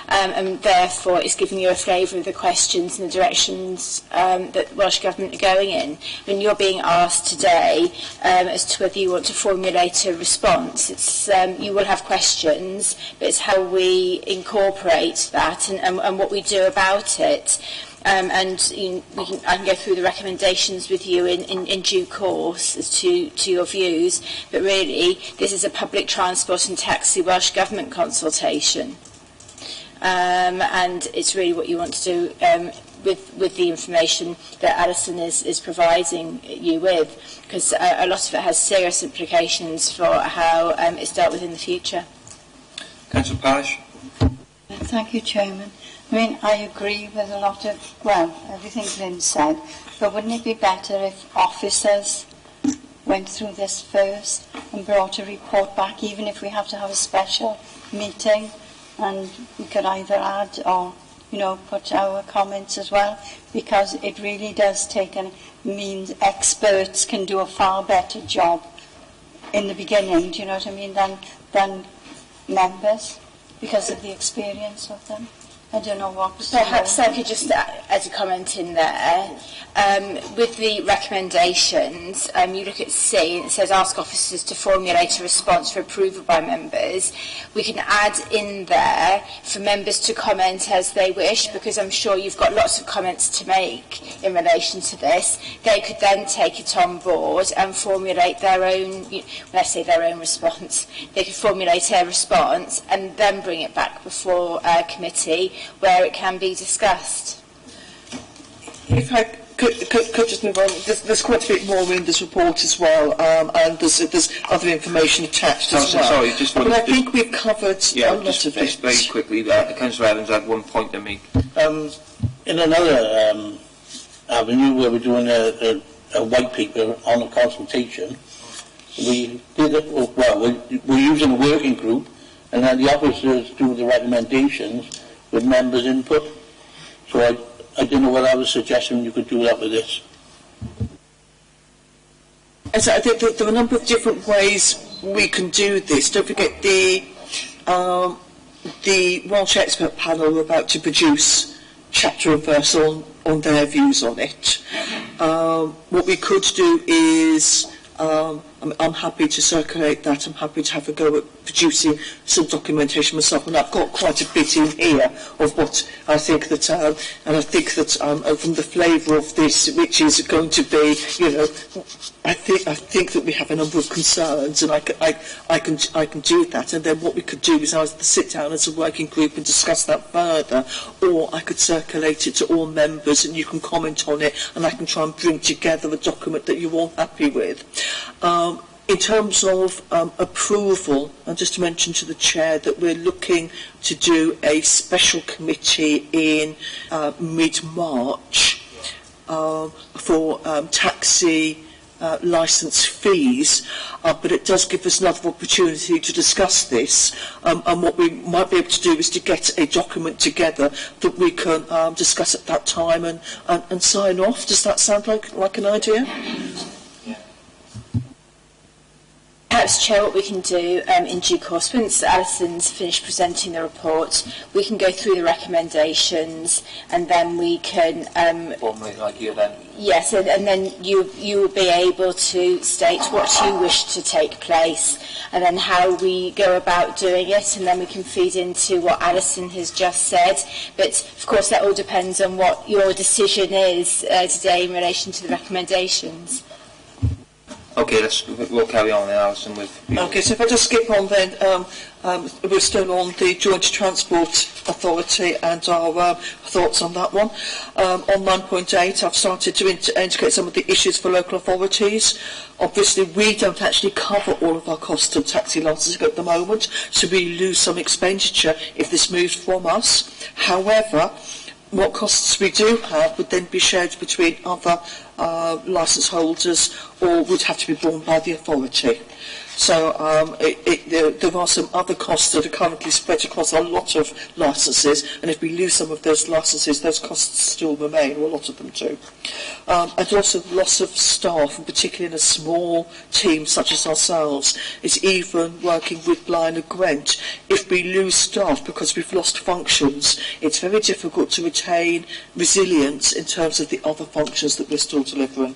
and therefore it's giving you a flavour of the questions and the directions that Welsh Government are going in. When you're being asked today as to whether you want to formulate a response, it's you will have questions, but it's how we incorporate that and what we do about it. and I can go through the recommendations with you in due course as to your views, but really this is a public transport and taxi Welsh Government consultation, and it's really what you want to do with the information that Alison is providing you with, because a lot of it has serious implications for how it's dealt with in the future. Councillor Parish. Thank you, Chairman. I mean, I agree with a lot of, well, everything Lynn said, but wouldn't it be better if officers went through this first and brought a report back, even if we have to have a special meeting, and we could either add or, put our comments as well, because it really does take and means experts can do a far better job in the beginning, do you know what I mean, than members, because of the experience of them. I don't know what... Perhaps I could just add a comment in there. With the recommendations, you look at C, and it says ask officers to formulate a response for approval by members. We can add in there for members to comment as they wish, because I'm sure you've got lots of comments to make in relation to this. They could then take it on board and formulate their own, when I say their own response, they could formulate a response and then bring it back before committee, where it can be discussed. If I could just move on, there's quite a bit more in this report as well, and there's other information attached as well. Sorry, just but I think we've covered a lot of it. Just very quickly, Councillor Evans had one point to make. In another avenue where we're doing a white paper on a consultation, we did it, we're using a working group, and then the officers do the recommendations with members' input. So I didn't know what I was suggesting you could do that with this. And so I think that there are a number of different ways we can do this. Don't forget the Welsh expert panel are about to produce chapter and verse on their views on it. What we could do is I'm happy to circulate that. I'm happy to have a go at producing some documentation myself, and I've got quite a bit in here of what I think that, and I think that from the flavour of this, which is going to be, I think that we have a number of concerns, and I can do that. And then what we could do is either sit down as a working group and discuss that further, or I could circulate it to all members, and you can comment on it, and I can try and bring together a document that you're all happy with. In terms of approval, and just to mention to the Chair that we're looking to do a special committee in mid-March for taxi licence fees, but it does give us another opportunity to discuss this, and what we might be able to do is to get a document together that we can discuss at that time and sign off. Does that sound like an idea? Perhaps, Chair, what we can do in due course, once Alison's finished presenting the report, we can go through the recommendations, and then we can... formulate an idea then. Yes, and then you will be able to state what you wish to take place, and then how we go about doing it, and then we can feed into what Alison has just said. But, of course, that all depends on what your decision is today in relation to the recommendations. Okay, we'll carry on then, Alison. Okay, so if I just skip on then, we're still on the Joint Transport Authority and our thoughts on that one. On 9.8, I've started to indicate some of the issues for local authorities. Obviously, we don't actually cover all of our costs of taxi licensing at the moment, so we lose some expenditure if this moves from us. However, what costs we do have would then be shared between other licence holders, or would have to be borne by the authority. So there are some other costs that are currently spread across a lot of licences, and if we lose some of those licences, those costs still remain, or a lot of them do. And also loss of staff, and particularly in a small team such as ourselves, is even working with Blind and Gwent. If we lose staff because we've lost functions, it's very difficult to retain resilience in terms of the other functions that we're still delivering.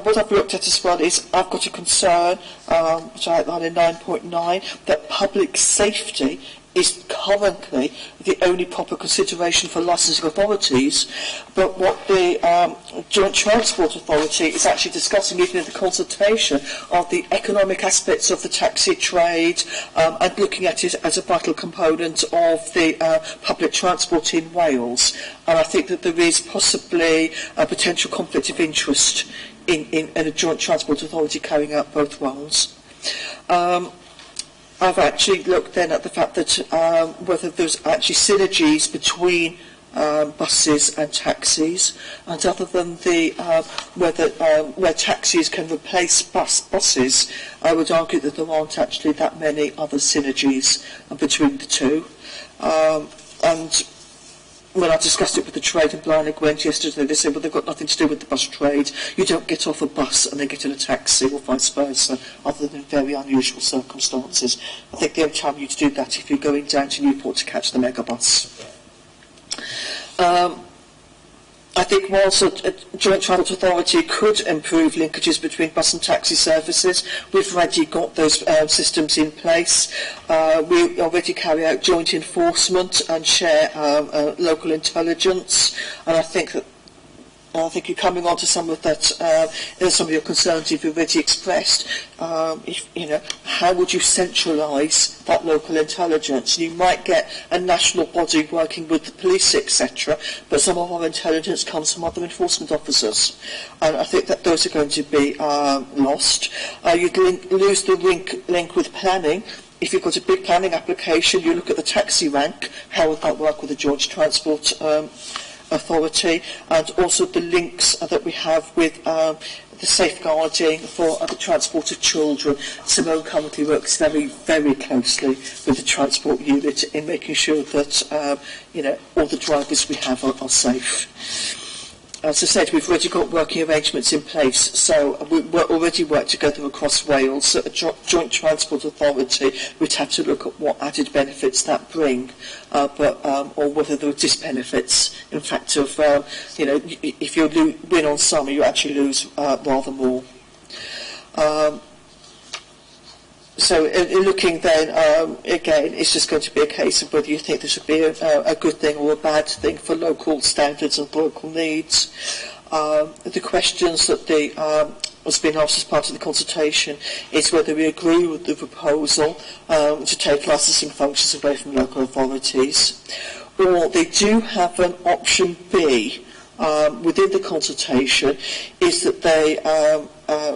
What I've looked at as well is I've got a concern, which I outlined in 9.9, that public safety is currently the only proper consideration for licensing authorities, but what the Joint Transport Authority is actually discussing, even in the consultation, are the economic aspects of the taxi trade and looking at it as a vital component of the public transport in Wales. And I think that there is possibly a potential conflict of interest in a Joint Transport Authority carrying out both roles. I've actually looked then at the fact that whether there's actually synergies between buses and taxis, and other than the where taxis can replace buses, I would argue that there aren't actually that many other synergies between the two. And when I discussed it with the trade in Blaenau Gwent yesterday, they said, well, they've got nothing to do with the bus trade. You don't get off a bus and then get in a taxi, or vice versa, other than very unusual circumstances. I think the only time you'd do that if you're going down to Newport to catch the megabus. I think whilst a Joint Transport Authority could improve linkages between bus and taxi services, we've already got those systems in place. We already carry out joint enforcement and share local intelligence, and I think you're coming on to some of that, some of your concerns you've already expressed. How would you centralise that local intelligence? You might get a national body working with the police, etc., but some of our intelligence comes from other enforcement officers, and I think that those are going to be lost. You'd lose the link with planning. If you've got a big planning application, you look at the taxi rank. How would that work with the Joint Transport Authority, and also the links that we have with the safeguarding for the transport of children. Simone currently works very, very closely with the transport unit in making sure that all the drivers we have are safe. As I said, we've already got working arrangements in place, so we're already worked together across Wales. So a Joint Transport Authority would have to look at what added benefits that bring, or whether there are disbenefits. In fact, of if you win on some, you actually lose rather more. So in looking then, again, it's just going to be a case of whether you think this would be a good thing or a bad thing for local standards and local needs. The questions that was being asked as part of the consultation is whether we agree with the proposal to take licensing functions away from local authorities, or they do have an option B within the consultation, is that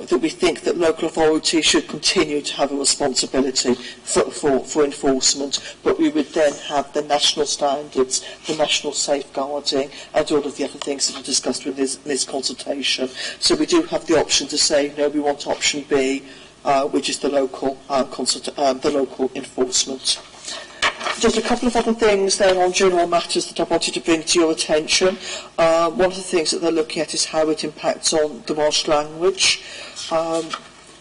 that we think that local authorities should continue to have a responsibility for enforcement, but we would then have the national standards, the national safeguarding, and all of the other things that are discussed in this consultation. So we do have the option to say, no, we want option B, which is the local enforcement. Just a couple of other things then on general matters that I wanted to bring to your attention. One of the things that they're looking at is how it impacts on the Welsh language.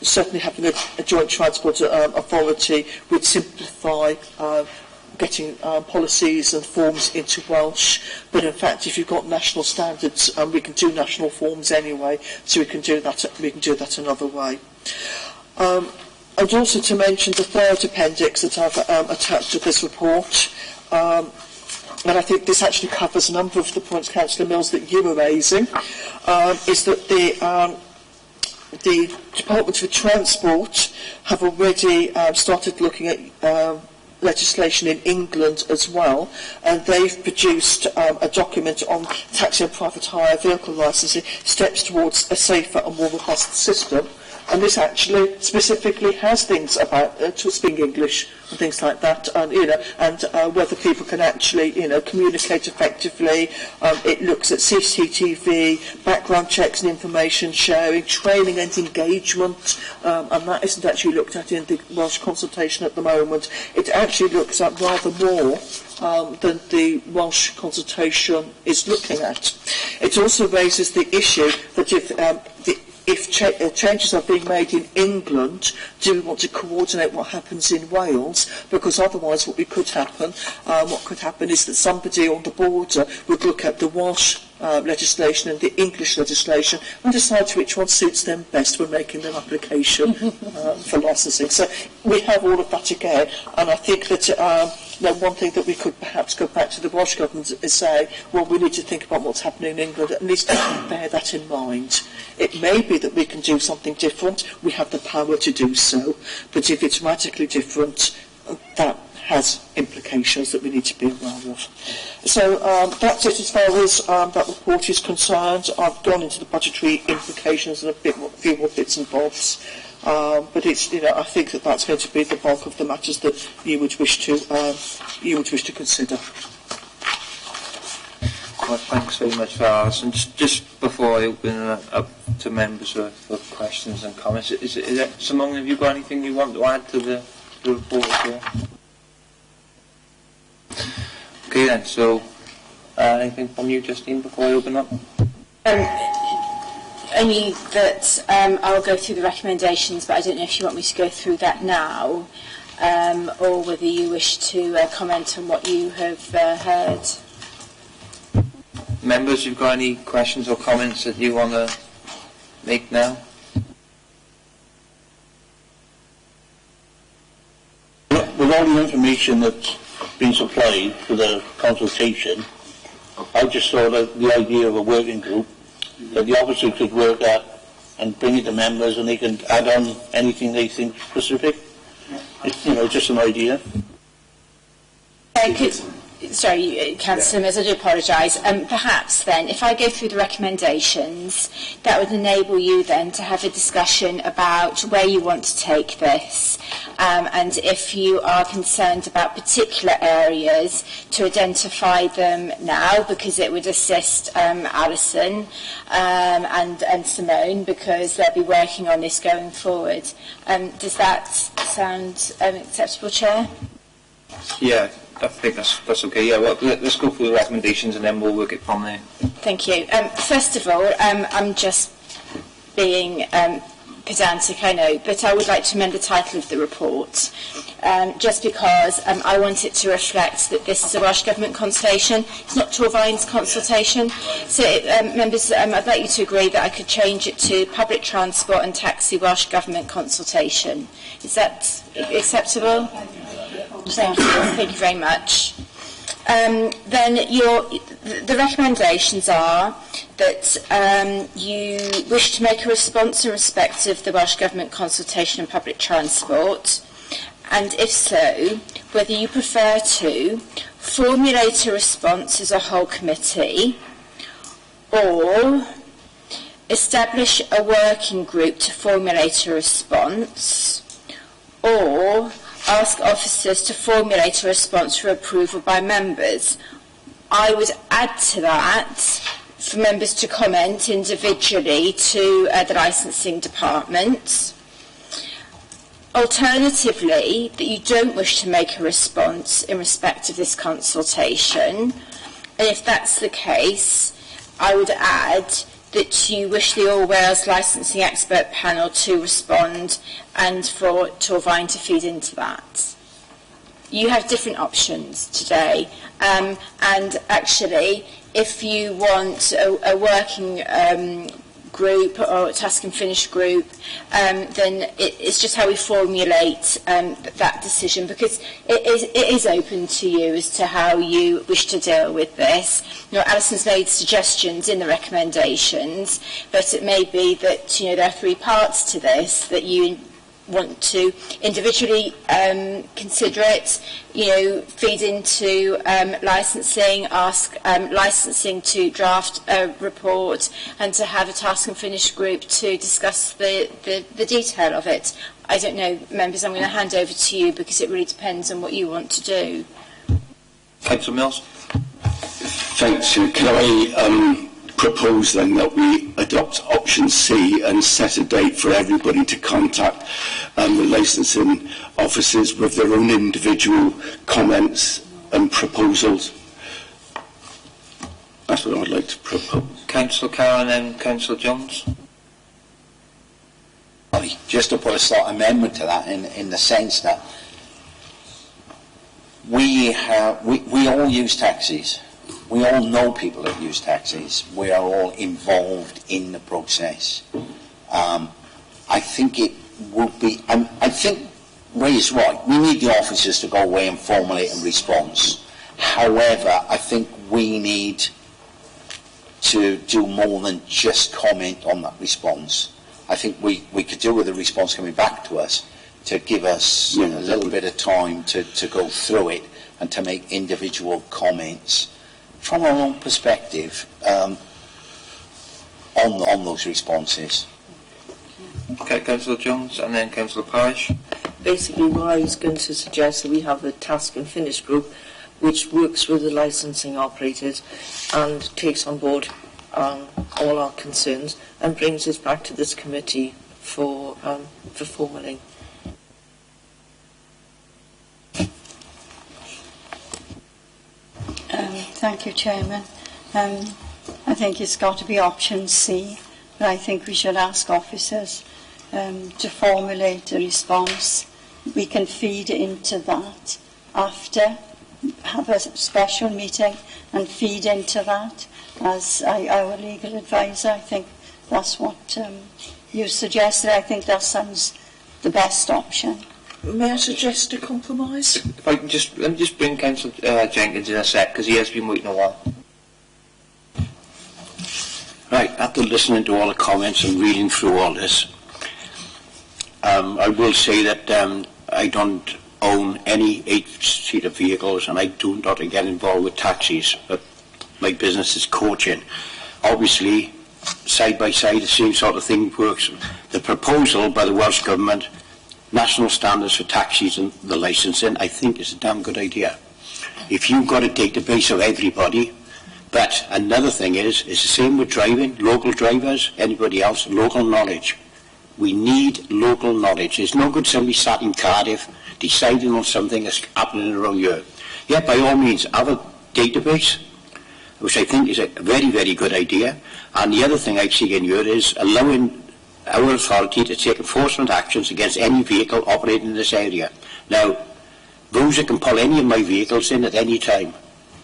Certainly having a Joint Transport Authority would simplify getting policies and forms into Welsh, but in fact if you've got national standards, we can do national forms anyway, so we can do that another way. And also to mention the third appendix that I've attached to this report, and I think this actually covers a number of the points, Councillor Mills, that you were raising, is that the Department for Transport have already started looking at legislation in England as well, and they've produced a document on taxi and private hire vehicle licensing, steps towards a safer and more robust system. And this actually specifically has things about to speak English and things like that, and whether people can actually communicate effectively. It looks at CCTV, background checks and information sharing, training and engagement, and that isn't actually looked at in the Welsh consultation at the moment. It actually looks at rather more than the Welsh consultation is looking at. It also raises the issue that if changes are being made in England, do we want to coordinate what happens in Wales? Because otherwise what could happen is that somebody on the border would look at the Welsh legislation and the English legislation and decide which one suits them best when making an application for licensing. So we have all of that again, and I think that then one thing that we could perhaps go back to the Welsh Government and say, well, we need to think about what's happening in England, at least bear that in mind. It may be that we can do something different, we have the power to do so, but if it's radically different, that has implications that we need to be aware of. So that's it as far as that report is concerned. I've gone into the budgetary implications and a few more bits and bobs. But it's, I think that that's going to be the bulk of the matters that you would wish to consider. Well, thanks very much for that, Alison. Just before I open it up to members for questions and comments, is there, Simone, have you got anything you want to add to the report here? Okay then, so anything from you, Justine, before I open up? Only that I'll go through the recommendations, but I don't know if you want me to go through that now, or whether you wish to comment on what you have heard. Members, you've got any questions or comments that you want to make now? With all the information that's been supplied for the consultation, I just thought that the idea of a working group that the officers could work at and bring it to members, and they can add on anything they think specific. It's, just an idea. Sorry, Councillor Mills, I do apologise. Perhaps then, if I go through the recommendations, that would enable you then to have a discussion about where you want to take this, and if you are concerned about particular areas, to identify them now, because it would assist Alison and Simone, because they'll be working on this going forward. Does that sound acceptable, Chair? Yeah, I think that's okay. Yeah, well, let's go through the recommendations and then we'll work it from there. Thank you. First of all, I'm just being pedantic, I know, but I would like to amend the title of the report, just because I want it to reflect that this is a Welsh Government consultation. It's not Torfaen's consultation. So, members, I'd like you to agree that I could change it to Public Transport and Taxi Welsh Government consultation. Is that acceptable? Thank you. Thank you very much. Then the recommendations are that you wish to make a response in respect of the Welsh Government consultation on public transport, and if so, whether you prefer to formulate a response as a whole committee or establish a working group to formulate a response, or ask officers to formulate a response for approval by members. I would add to that for members to comment individually to the licensing department. Alternatively, that you don't wish to make a response in respect of this consultation, and if that's the case, I would add that you wish the All Wales Licensing Expert Panel to respond and for Torfaen to feed into that. You have different options today, and actually, if you want a working group or task and finish group, then it's just how we formulate that decision, because it is open to you as to how you wish to deal with this. Alison's made suggestions in the recommendations, but it may be that there are three parts to this that you want to individually consider it, feed into licensing, ask licensing to draft a report, and to have a task and finish group to discuss the detail of it. I don't know, members, I'm going to hand over to you because it really depends on what you want to do. Councillor Mills. Thanks. Can I propose then that we adopt option C and set a date for everybody to contact the licensing officers with their own individual comments and proposals? That's what I would like to propose. Councillor Carroll and Councillor Jones. Just to put a slight amendment to that, in the sense that we all use taxis. We all know people that use taxis. We are all involved in the process. I think it would be. I think Ray is right. We need the officers to go away and formulate a response. However, I think we need to do more than just comment on that response. I think we could do with a response coming back to us to give us a little bit of time to go through it and to make individual comments from our own perspective on those responses. Okay, Councillor Jones and then Councillor Parish. Basically, what I was going to suggest that we have a task and finish group which works with the licensing operators and takes on board all our concerns and brings us back to this committee for formulating. Thank you, Chairman. I think it's got to be option C, but I think we should ask officers to formulate a response. We can feed into that after, have a special meeting and feed into that as our legal advisor. I think that's what you suggested. I think that sounds the best option. May I suggest a compromise? If I can let me just bring Councillor Jenkins in a sec, because he has been waiting a while. Right, after listening to all the comments and reading through all this, I will say that I don't own any 8-seater vehicles and I do not get involved with taxis, but my business is coaching. Obviously, side by side, the same sort of thing works. The proposal by the Welsh Government, national standards for taxis and the licensing, I think is a damn good idea. If you've got a database of everybody, but another thing is the same with driving, local drivers, anybody else, local knowledge. We need local knowledge. It's no good somebody sat in Cardiff deciding on something that's happening around here. Yeah, by all means, have a database, which I think is a very, very good idea. And the other thing I see in here is allowing our authority to take enforcement actions against any vehicle operating in this area. Now, Rosa can pull any of my vehicles in at any time.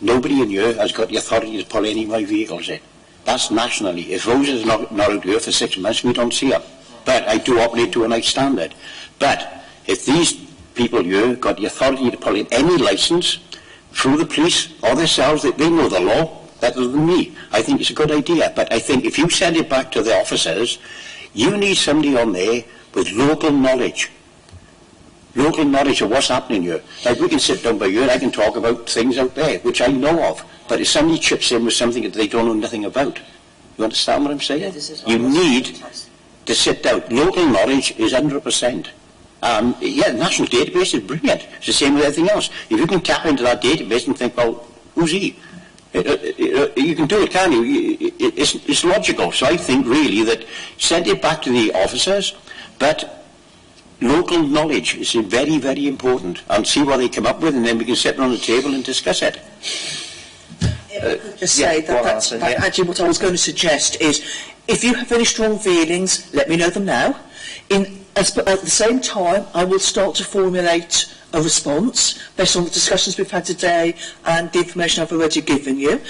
Nobody in here has got the authority to pull any of my vehicles in. That's nationally. If Rosa's not out here for 6 months, we don't see her. But I do operate to a nice standard. But if these people here got the authority to pull in any licence through the police or themselves, they know the law better than me. I think it's a good idea. But I think if you send it back to the officers, you need somebody on there with local knowledge. Local knowledge of what's happening here. Like we can sit down by here, I can talk about things out there, which I know of. But if somebody chips in with something that they don't know nothing about, you understand what I'm saying? Yeah, you need to sit down. Local knowledge is 100%. Yeah, the national database is brilliant. It's the same with everything else. If you can tap into that database and think, well, who's he? You can do it, can't you? It's logical. So I think really that send it back to the officers, but local knowledge is very, very important, and see what they come up with, and then we can sit on the table and discuss it. Just say that's actually what I was going to suggest is, if you have any strong feelings, let me know them now. At the same time, I will start to formulate a response based on the discussions we've had today and the information I've already given you.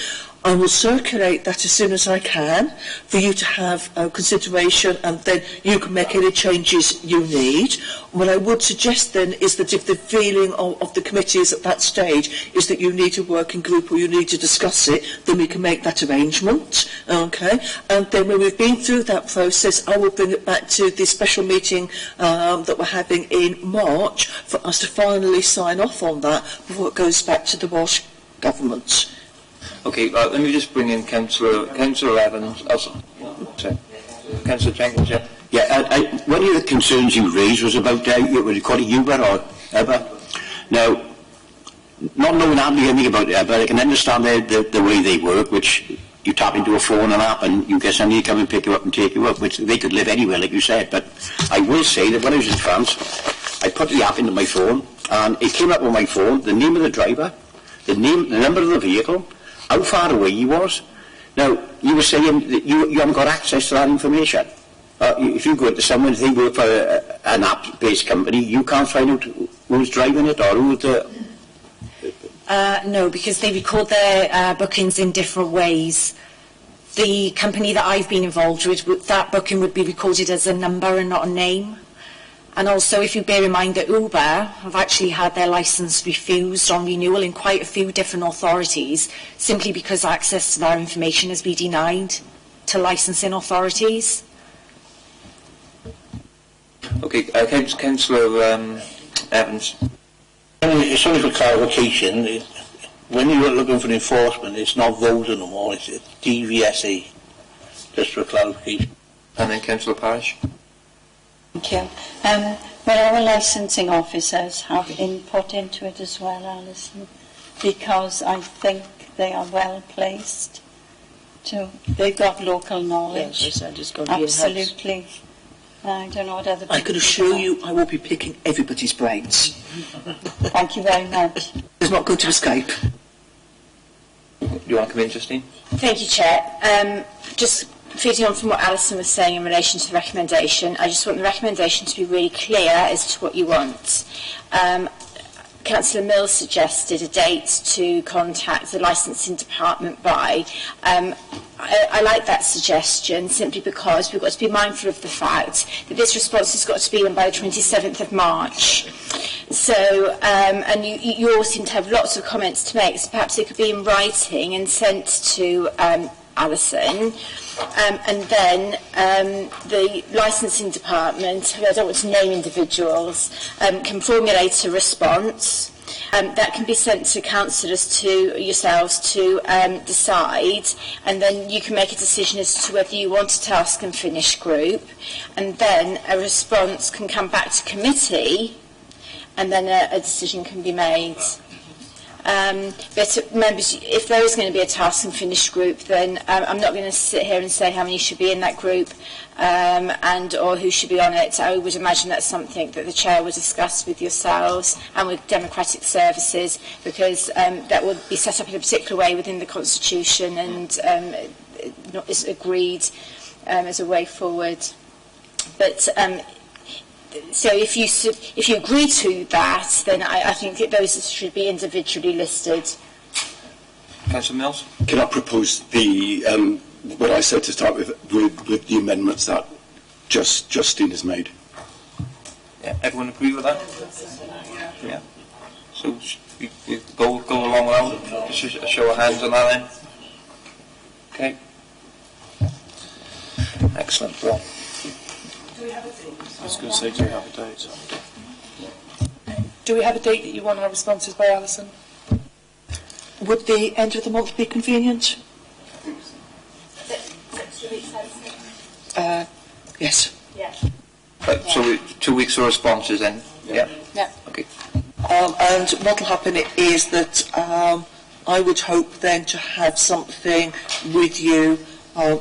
I will circulate that as soon as I can for you to have consideration, and then you can make any changes you need. What I would suggest then is that if the feeling of the committee is at that stage is that you need a working group or you need to discuss it, then we can make that arrangement, okay? And then when we've been through that process, I will bring it back to the special meeting that we're having in March for us to finally sign off on that before it goes back to the Welsh Government. Okay, let me just bring in Councillor Evans. Councillor Jenkins, yeah. Yeah, one of the concerns you raised was about, what do you call it, Uber or Uber? Now, not knowing anything about Uber, I can understand the way they work, which you tap into a phone and app and you get somebody to come and pick you up and take you up, which they could live anywhere, like you said. But I will say that when I was in France, I put the app into my phone and it came up on my phone, the name of the driver, the number of the vehicle, how far away he was. Now, you were saying that you haven't got access to that information. If you go to someone, if they work for an app-based company, you can't find out who's driving it or who the... No, because they record their bookings in different ways. The company that I've been involved with, that booking would be recorded as a number and not a name. And also, if you bear in mind that Uber have actually had their licence refused on renewal in quite a few different authorities, simply because access to their information has been denied to licensing authorities. Okay, Councillor Evans. It's only for clarification. When you're looking for enforcement, it's not voting no more, it's DVSA. Just for clarification. And then Councillor Parish. Thank you. Well, our licensing officers have input into it as well, Alison, because I think they are well placed to. They've got local knowledge. Yes, it's going to be in-house. Absolutely. I don't know what other people I can assure you I will be picking everybody's brains. Thank you very much. It's not going to escape. Do you want to come in, Justine? Thank you, Chair. Just feeding on from what Alison was saying in relation to the recommendation, I just want the recommendation to be really clear as to what you want. Councillor Mills suggested a date to contact the licensing department by. I like that suggestion simply because we've got to be mindful of the fact that this response has got to be in by the 27th of March. So, and you all seem to have lots of comments to make, so perhaps it could be in writing and sent to Alison. And then the licensing department, who I don't want to name individuals, can formulate a response. That can be sent to councillors, to yourselves, to decide, and then you can make a decision as to whether you want a task and finish group, and then a response can come back to committee, and then a decision can be made. But members, if there is going to be a task and finish group, then I'm not going to sit here and say how many should be in that group and or who should be on it. I would imagine that's something that the Chair would discuss with yourselves and with Democratic Services, because that would be set up in a particular way within the Constitution and is agreed as a way forward. But so if you agree to that, then I think that those should be individually listed. Councillor Mills. Can I propose the what I said to start with the amendments that Justine has made? Yeah, everyone agree with that? Yeah. So we go along with that. Just a show of hands on that then. Okay. Excellent. Well. I was going to say, do we have a date? Do we have a date that you want our responses by, Alison? Would the end of the month be convenient? Yes. Yeah. Right, so 2 weeks of responses then? Yeah. Yeah. Okay. And what will happen is that I would hope then to have something with you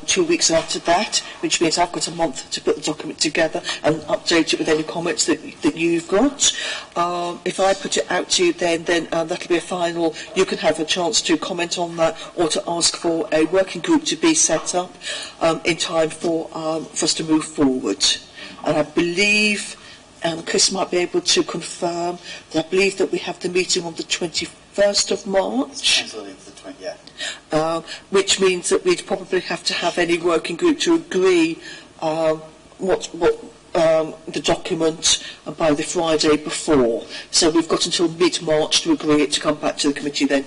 2 weeks after that, which means I've got a month to put the document together and update it with any comments that you've got. If I put it out to you then that'll be a final. You can have a chance to comment on that or to ask for a working group to be set up in time for us to move forward. And I believe Chris might be able to confirm that I believe that we have the meeting on the 21st of March. Which means that we'd probably have to have any working group to agree what the document by the Friday before. So we've got until mid-March to agree it to come back to the committee then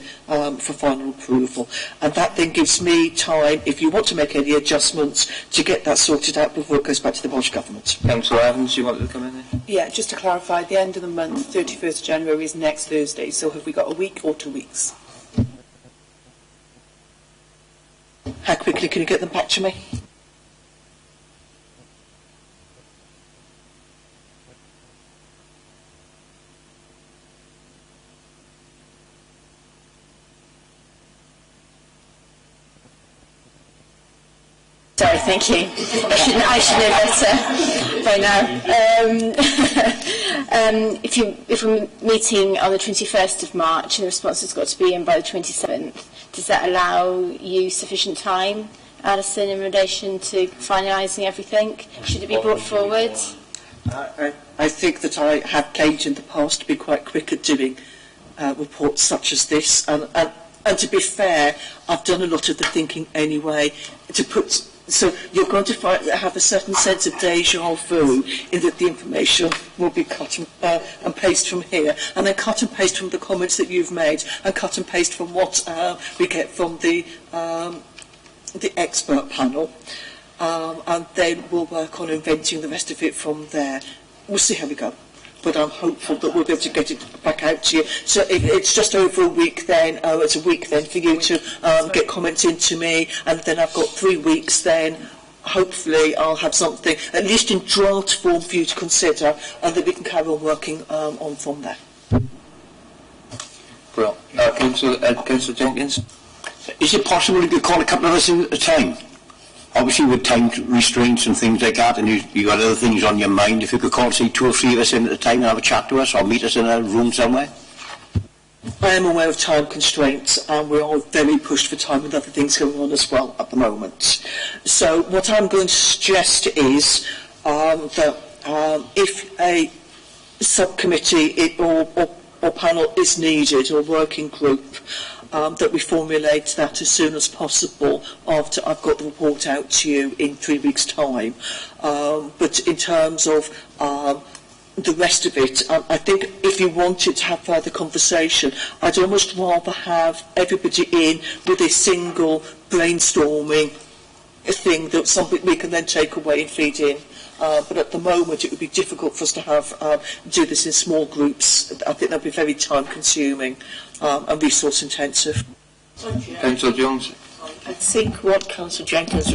for final approval. And that then gives me time, if you want to make any adjustments, to get that sorted out before it goes back to the Welsh Government. Councillor Evans, you want to come in there? Yeah, just to clarify, the end of the month, 31st of January, is next Thursday, so have we got a week or 2 weeks? How quickly can you get them back to me? Sorry, thank you. I should know better by now. If we're meeting on the 21st of March and the response has got to be in by the 27th, does that allow you sufficient time, Alison, in relation to finalising everything? Should it be brought forward? I think that I have claimed in the past to be quite quick at doing reports such as this, and to be fair, I've done a lot of the thinking anyway. To put So you're going to have a certain sense of déjà vu in that the information will be cut and paste from here, and then cut and paste from the comments that you've made, and cut and paste from what we get from the expert panel, and then we'll work on inventing the rest of it from there. We'll see how we go. But I'm hopeful that we'll be able to get it back out to you. So it's just over a week then, it's a week then for you to get comments into me, and then I've got 3 weeks then. Hopefully I'll have something, at least in draft form for you to consider, and that we can carry on working on from there. Well, Councillor Jenkins? Is it possible you could call a couple of us at a time? Obviously with time restraints and things like that, and you got other things on your mind, if you could call, say, 2 or 3 of us in at a time and have a chat to us, or meet us in a room somewhere? I am aware of time constraints, and we're all very pushed for time with other things going on as well at the moment. So what I'm going to suggest is that if a subcommittee or panel is needed, or working group, that we formulate that as soon as possible after I've got the report out to you in 3 weeks' time. But in terms of the rest of it, I think if you wanted to have further conversation, I'd almost rather have everybody in with a single brainstorming thing that something we can then take away and feed in. But at the moment it would be difficult for us to have do this in small groups. I think that would be very time consuming and resource intensive. Councillor Jones? I think what Councillor Jenkins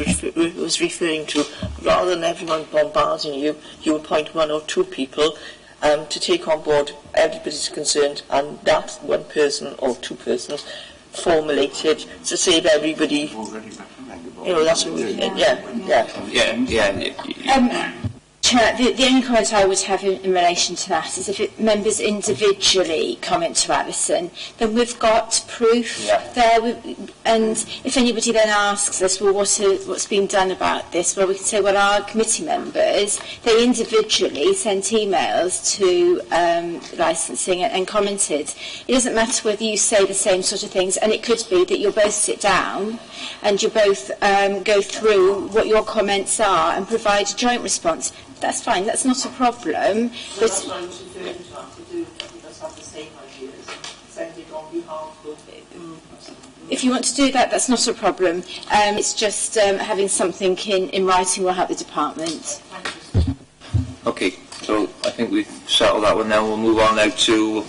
was referring to, rather than everyone bombarding you, you appoint 1 or 2 people to take on board everybody's concerned, and that 1 person or 2 persons formulated to save everybody. You know, that's what we, Chair, the only comment I would have in relation to that is if members individually comment to Alison, then we've got proof there. And if anybody then asks us, well, what's been done about this? Well, we can say, well, our committee members, they individually sent emails to licensing and commented. It doesn't matter whether you say the same sort of things, and it could be that you'll both sit down and you both go through what your comments are and provide a joint response. That's fine, that's not a problem. But that's what I was referring to, to do us have the same ideas, send it on behalf of if you want to do that, that's not a problem. It's just having something in writing will help the department. Okay, so I think we've settled that one now. We'll move on now to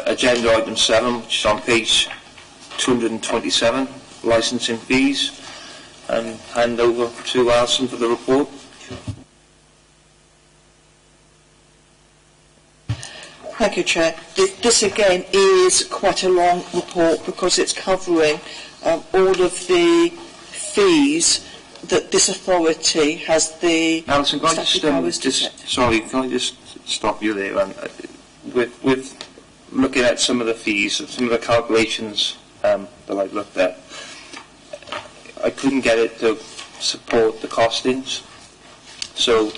agenda item 7, which is on page 227, licensing fees, and hand over to Alison for the report. Thank you, Chair. This again is quite a long report because it's covering all of the fees that this authority has the Alison, can I just stop you there? With looking at some of the fees, some of the calculations that I've looked at, I couldn't get it to support the costings. So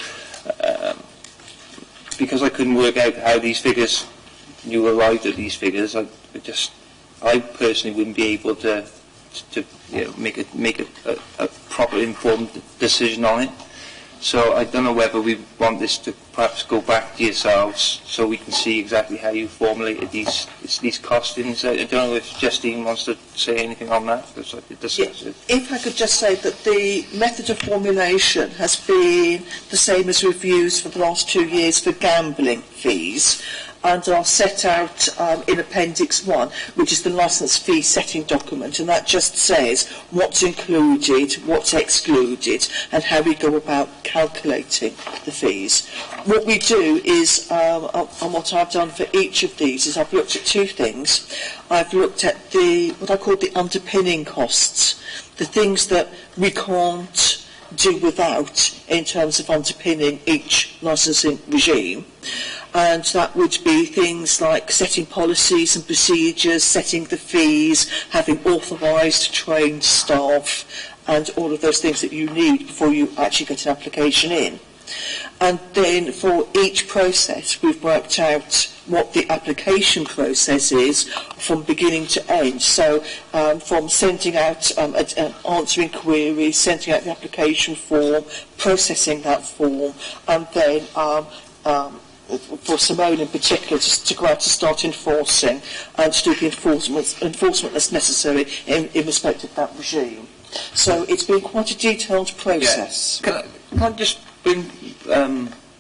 because I couldn't work out how these figures, you arrived at these figures, I personally wouldn't be able to make a proper informed decision on it. So I don't know whether we want this to perhaps go back to yourselves so we can see exactly how you formulated these costings. I don't know if Justine wants to say anything on that. Because I could discuss it. If I could just say that the method of formulation has been the same as we've used for the last 2 years for gambling fees, and are set out in Appendix 1, which is the licence fee setting document, and that just says what's included, what's excluded, and how we go about calculating the fees. What we do is, and what I've done for each of these, is I've looked at 2 things. I've looked at what I call the underpinning costs, the things that we can't do without in terms of underpinning each licensing regime. And that would be things like setting policies and procedures, setting the fees, having authorised trained staff, and all of those things that you need before you actually get an application in. And then for each process, we've worked out what the application process is from beginning to end. So from sending out, answering queries, sending out the application form, processing that form, and then for Simone in particular to go out to start enforcing and to do the enforcement that's necessary in respect of that regime. So it's been quite a detailed process. Yeah. Can I just bring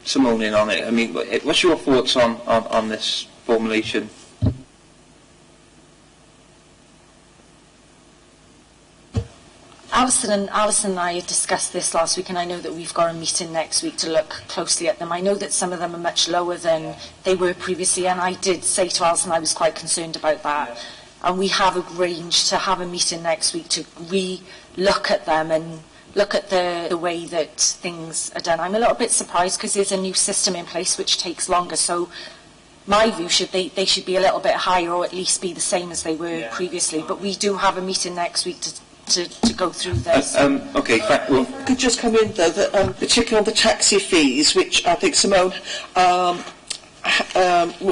Simone in on it? I mean, what's your thoughts on this formulation? Alison and I had discussed this last week, and I know that we've got a meeting next week to look closely at them. I know that some of them are much lower than they were previously, and I did say to Alison I was quite concerned about that. And we have arranged to have a meeting next week to re-look at them and look at the way that things are done. I'm a little bit surprised because there's a new system in place which takes longer. So my view, they should be a little bit higher, or at least be the same as they were previously. But we do have a meeting next week to go through this. Okay, well, I could just come in though, that particularly on the taxi fees, which I think Simone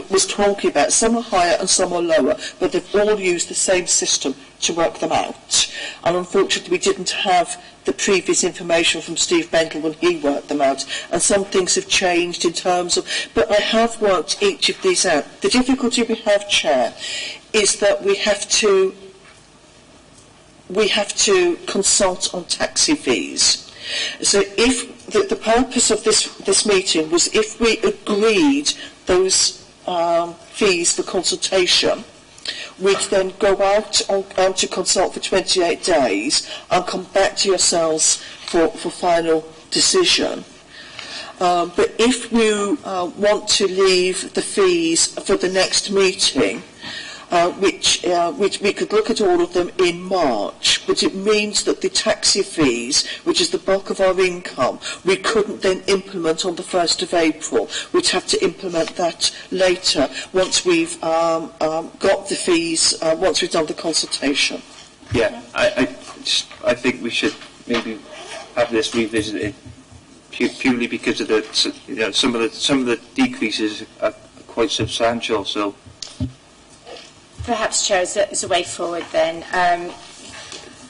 was talking about. Some are higher and some are lower, but they've all used the same system to work them out. And unfortunately, we didn't have the previous information from Steve Bendel when he worked them out, and some things have changed in terms of, but I have worked each of these out. The difficulty we have, Chair, is that we have to consult on taxi fees. So if the purpose of this meeting was if we agreed those fees for consultation, we'd then go out to consult for 28 days and come back to yourselves for final decision. But if you want to leave the fees for the next meeting, which we could look at all of them in March, but it means that the taxi fees, which is the bulk of our income, we couldn't then implement on the 1st of April. We'd have to implement that later, once we've got the fees, once we've done the consultation. Yeah, I think we should maybe have this revisited purely because of the, some of the decreases are quite substantial. So. Perhaps, Chair, as a way forward then,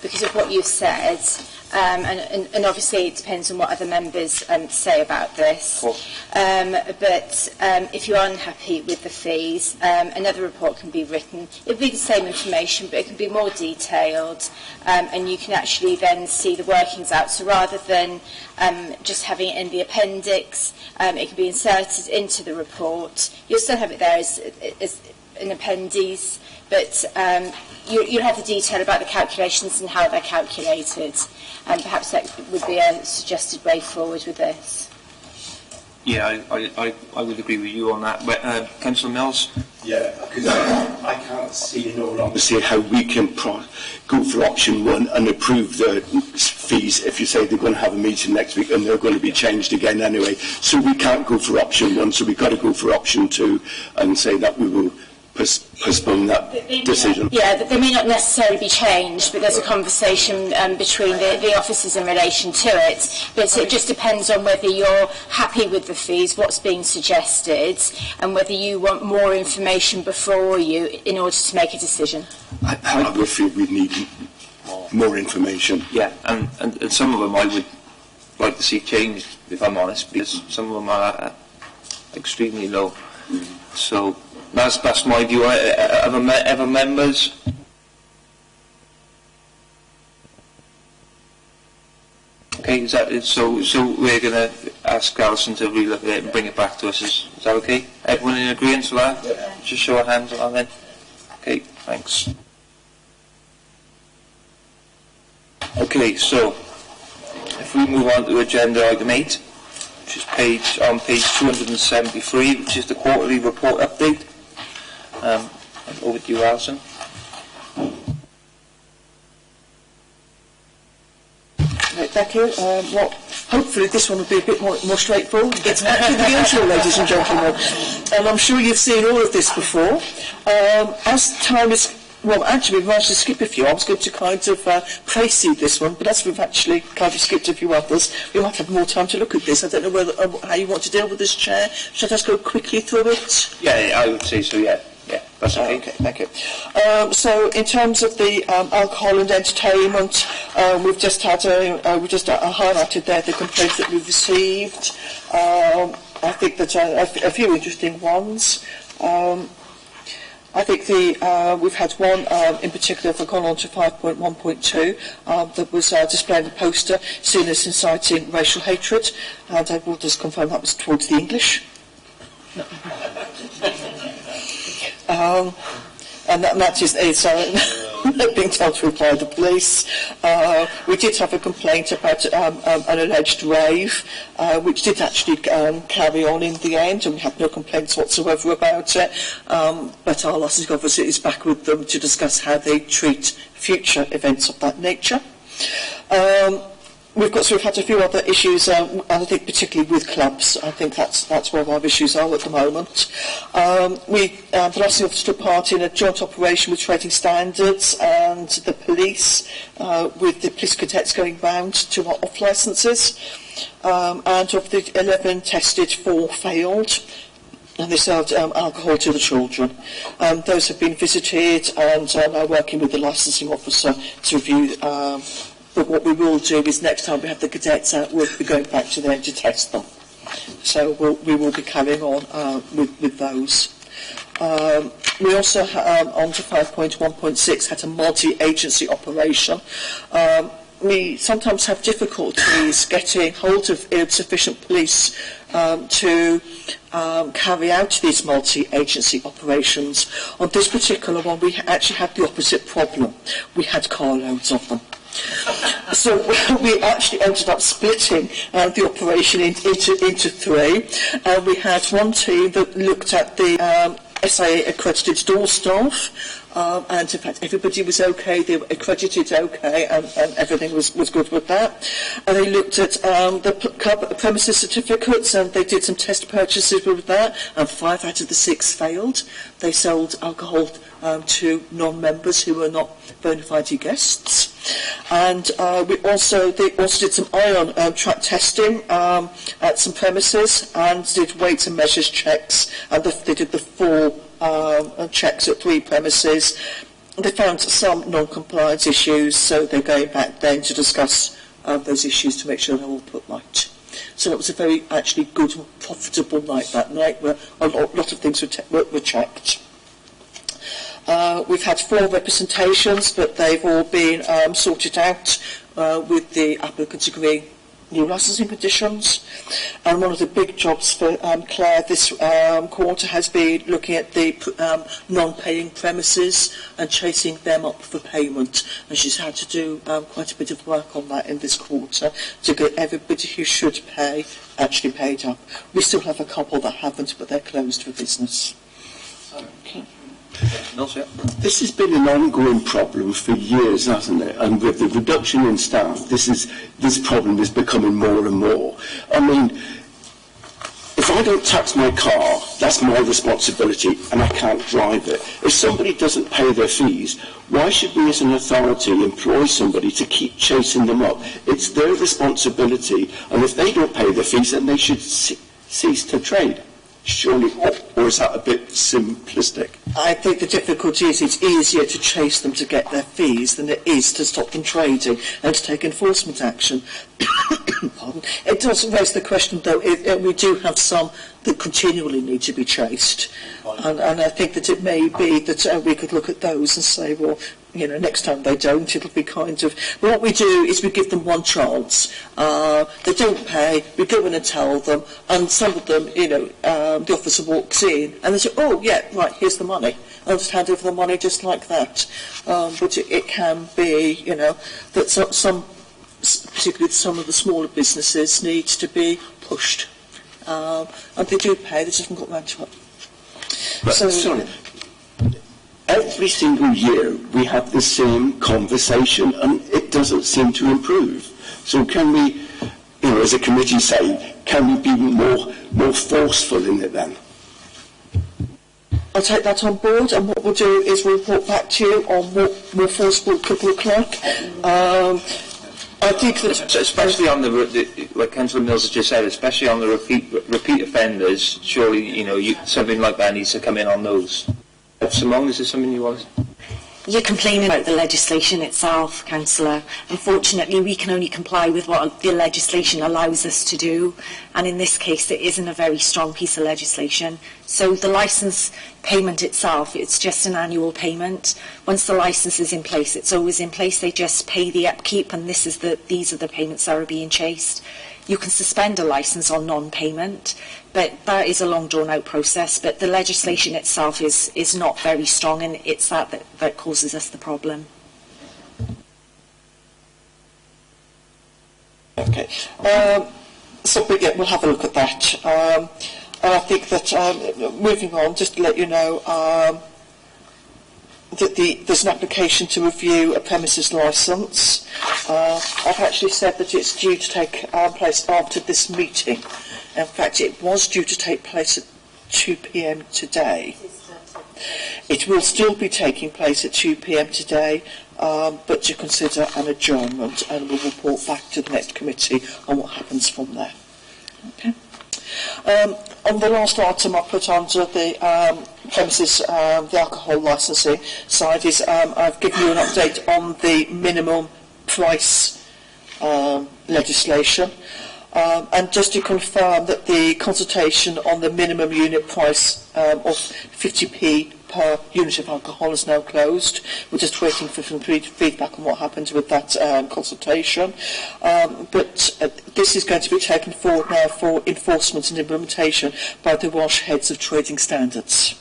because of what you've said, and obviously it depends on what other members say about this, but if you are unhappy with the fees, another report can be written. It will be the same information, but it can be more detailed, and you can actually then see the workings out. So rather than just having it in the appendix, it can be inserted into the report. You'll still have it there as an appendice, but you'll have the detail about the calculations and how they're calculated, and perhaps that would be a suggested way forward with this. Yeah, I would agree with you on that. But Councillor Mills? Yeah, because I can't see in all honesty how we can go for option one and approve the fees if you say they're going to have a meeting next week and they're going to be changed again anyway. So we can't go for option one, so we've got to go for option two and say that we will postpone that decision. Yeah, they may not necessarily be changed, but there's a conversation between the officers in relation to it. But it just depends on whether you're happy with the fees, what's being suggested, and whether you want more information before you in order to make a decision. I would feel we need more information. Yeah, and some of them I would like to see changed, if I'm honest, because some of them are extremely low. So that's my view. Other members? Okay, is that it? So we're going to ask Alison to relook at it and bring it back to us. Is that okay? Everyone in agreement to that? Yeah. Just show our hands on that then. Okay, thanks. Okay, so if we move on to agenda item 8, which is page 273, which is the quarterly report update. Over to you, Alison. Right, thank you. Hopefully this one will be a bit more straightforward. It's actually the usual, ladies and gentlemen. And I'm sure you've seen all of this before. As time is Well, actually, we've managed to skip a few. I was going to kind of precede this one, but as we've actually kind of skipped a few others, we might have more time to look at this. I don't know whether, how you want to deal with this, Chair. Should I just go quickly through it? Yeah, I would say so, yeah. Yeah, that's okay. Okay, thank you. So, in terms of the alcohol and entertainment, we've just had highlighted there the complaints that we've received. I think that a few interesting ones. I think we've had one in particular, if I've gone on to 5.1.2, that was displaying a poster seen as inciting racial hatred, and I will just confirm that was towards the English. And that is being told to reply to the police. We did have a complaint about an alleged rave, which did actually carry on in the end, and we had no complaints whatsoever about it. But our licensing officer is back with them to discuss how they treat future events of that nature. We've had a few other issues, and I think particularly with clubs. I think that's where our issues are at the moment. The licensing officer took part in a joint operation with Trading Standards and the police, with the police cadets going round to our off licences. And of the 11 tested, 4 failed. And they served alcohol to the children. Those have been visited and are working with the licensing officer to review. But what we will do is next time we have the cadets out, we'll be going back to them to test them. So we will be carrying on with those. We also, on to 5.1.6, had a multi-agency operation. We sometimes have difficulties getting hold of sufficient police to carry out these multi-agency operations. On this particular one, we actually had the opposite problem. We had carloads of them. So we actually ended up splitting the operation into 3. We had one team that looked at the SIA accredited door staff, and in fact everybody was okay, they were accredited okay, and everything was good with that. And they looked at the club premises certificates, and they did some test purchases with that, and 5 out of the 6 failed. They sold alcohol to non-members who were not bona fide guests. And they also did some ion track testing at some premises, and did weights and measures checks, and they did the 4 checks at 3 premises. They found some non-compliance issues, so they're going back then to discuss those issues to make sure they're all put right. So it was a very actually good, profitable night that night, where a lot of things were checked. We've had 4 representations, but they've all been sorted out with the applicants agreeing new licensing conditions. And one of the big jobs for Claire this quarter has been looking at the non-paying premises and chasing them up for payment. And she's had to do quite a bit of work on that in this quarter to get everybody who should pay actually paid up. We still have a couple that haven't, but they're closed for business. Okay. This has been an ongoing problem for years, hasn't it? And with the reduction in staff, this problem is becoming more and more. I mean, if I don't tax my car, that's my responsibility, and I can't drive it. If somebody doesn't pay their fees, why should we as an authority employ somebody to keep chasing them up? It's their responsibility, and if they don't pay their fees, then they should cease to trade. Surely, or is that a bit simplistic? I think the difficulty is it's easier to chase them to get their fees than it is to stop them trading and to take enforcement action. Pardon. It does raise the question, though, we do have some that continually need to be chased. And I think that it may be that we could look at those and say, well, you know, next time they don't, it'll be kind of... But what we do is we give them one chance. They don't pay, we go in and tell them, and some of them, you know, the officer walks in, and they say, oh, yeah, right, here's the money. I'll just hand over the money just like that. But it can be, you know, that some, particularly some of the smaller businesses, need to be pushed. And they do pay, they just haven't got round to it. But, sorry. Every single year we have the same conversation and it doesn't seem to improve. So can we, you know, as a committee say, can we be more forceful in it then? I'll take that on board, and what we'll do is we'll report back to you on what more forceful could look like. I think that, especially on like Councillor Mills has just said, especially on the repeat offenders, surely something like that needs to come in on those. Simone, is there something you want? You're complaining about the legislation itself, Councillor. Unfortunately, we can only comply with what the legislation allows us to do, and in this case it isn't a very strong piece of legislation. So the licence payment itself, it's just an annual payment. Once the licence is in place, it's always in place. They just pay the upkeep, and these are the payments that are being chased. You can suspend a licence on non-payment, but that is a long drawn-out process. But the legislation itself is not very strong, and it's that causes us the problem. Okay. So we'll have a look at that. And I think that, moving on, just to let you know, that there's an application to review a premises licence. I've actually said that it's due to take place after this meeting. In fact, it was due to take place at 2 p.m. today. It will still be taking place at 2 p.m. today, but to consider an adjournment, and we'll report back to the next committee on what happens from there. Okay. On the last item I put under the premises, the alcohol licensing side is I've given you an update on the minimum price legislation, and just to confirm that the consultation on the minimum unit price of 50p per unit of alcohol is now closed. We're just waiting for some feedback on what happened with that consultation. But this is going to be taken forward now for enforcement and implementation by the Welsh Heads of Trading Standards.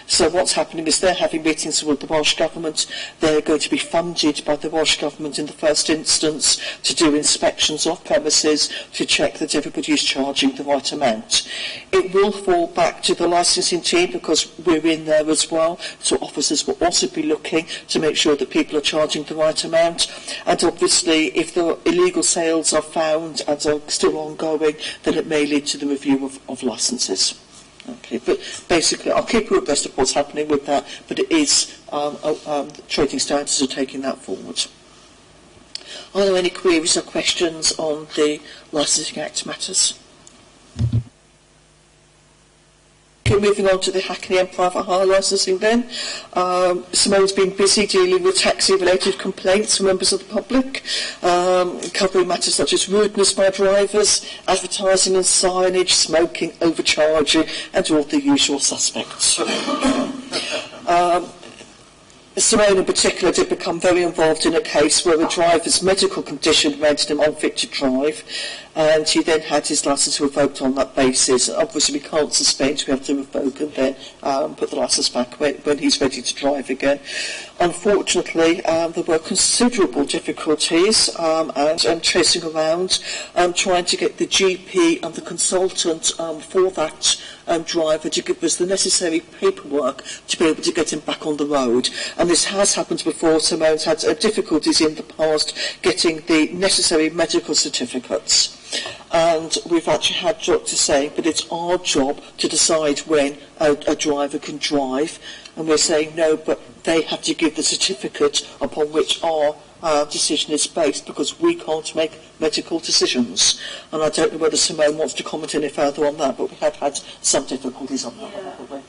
So what's happening is they're having meetings with the Welsh Government. They're going to be funded by the Welsh Government in the first instance to do inspections of premises to check that everybody is charging the right amount. It will fall back to the licensing team because we're in there as well. So officers will also be looking to make sure that people are charging the right amount. And obviously if the illegal sales are found and are still ongoing, then it may lead to the review of licences. Okay, but basically, I'll keep you abreast of what's happening with that, but it is, trading standards are taking that forward. Are there any queries or questions on the Licensing Act matters? Okay, moving on to the Hackney and private hire licensing then. Simone's been busy dealing with taxi-related complaints from members of the public, covering matters such as rudeness by drivers, advertising and signage, smoking, overcharging, and all the usual suspects. Simone in particular did become very involved in a case where a driver's medical condition rendered him unfit to drive, and he then had his licence revoked on that basis. Obviously we can't suspend, we have to revoke and then put the licence back when he's ready to drive again. Unfortunately, there were considerable difficulties and chasing around, trying to get the GP and the consultant for that driver to give us the necessary paperwork to be able to get him back on the road. And this has happened before. Simone's had difficulties in the past getting the necessary medical certificates. And we've actually had doctors saying, but it's our job to decide when a driver can drive. And we're saying, no, but they have to give the certificate upon which our decision is based, because we can't make medical decisions. And I don't know whether Simone wants to comment any further on that, but we have had some difficulties on that one, haven't we?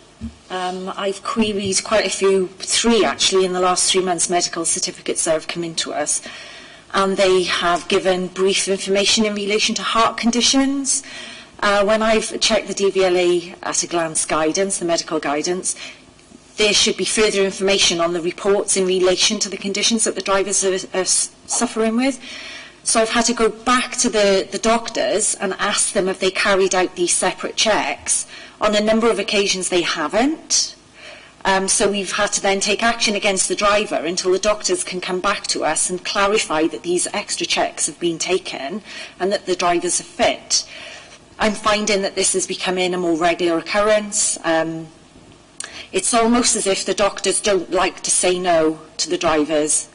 I've queried quite a few, 3 actually, in the last 3 months, medical certificates that have come into us. And they have given brief information in relation to heart conditions. When I've checked the DVLA at a glance guidance, the medical guidance, there should be further information on the reports in relation to the conditions that the drivers are suffering with. So I've had to go back to the doctors and ask them if they carried out these separate checks. On a number of occasions they haven't. So we've had to then take action against the driver until the doctors can come back to us and clarify that these extra checks have been taken and that the drivers are fit. I'm finding that this is becoming a more regular occurrence. It's almost as if the doctors don't like to say no to the drivers.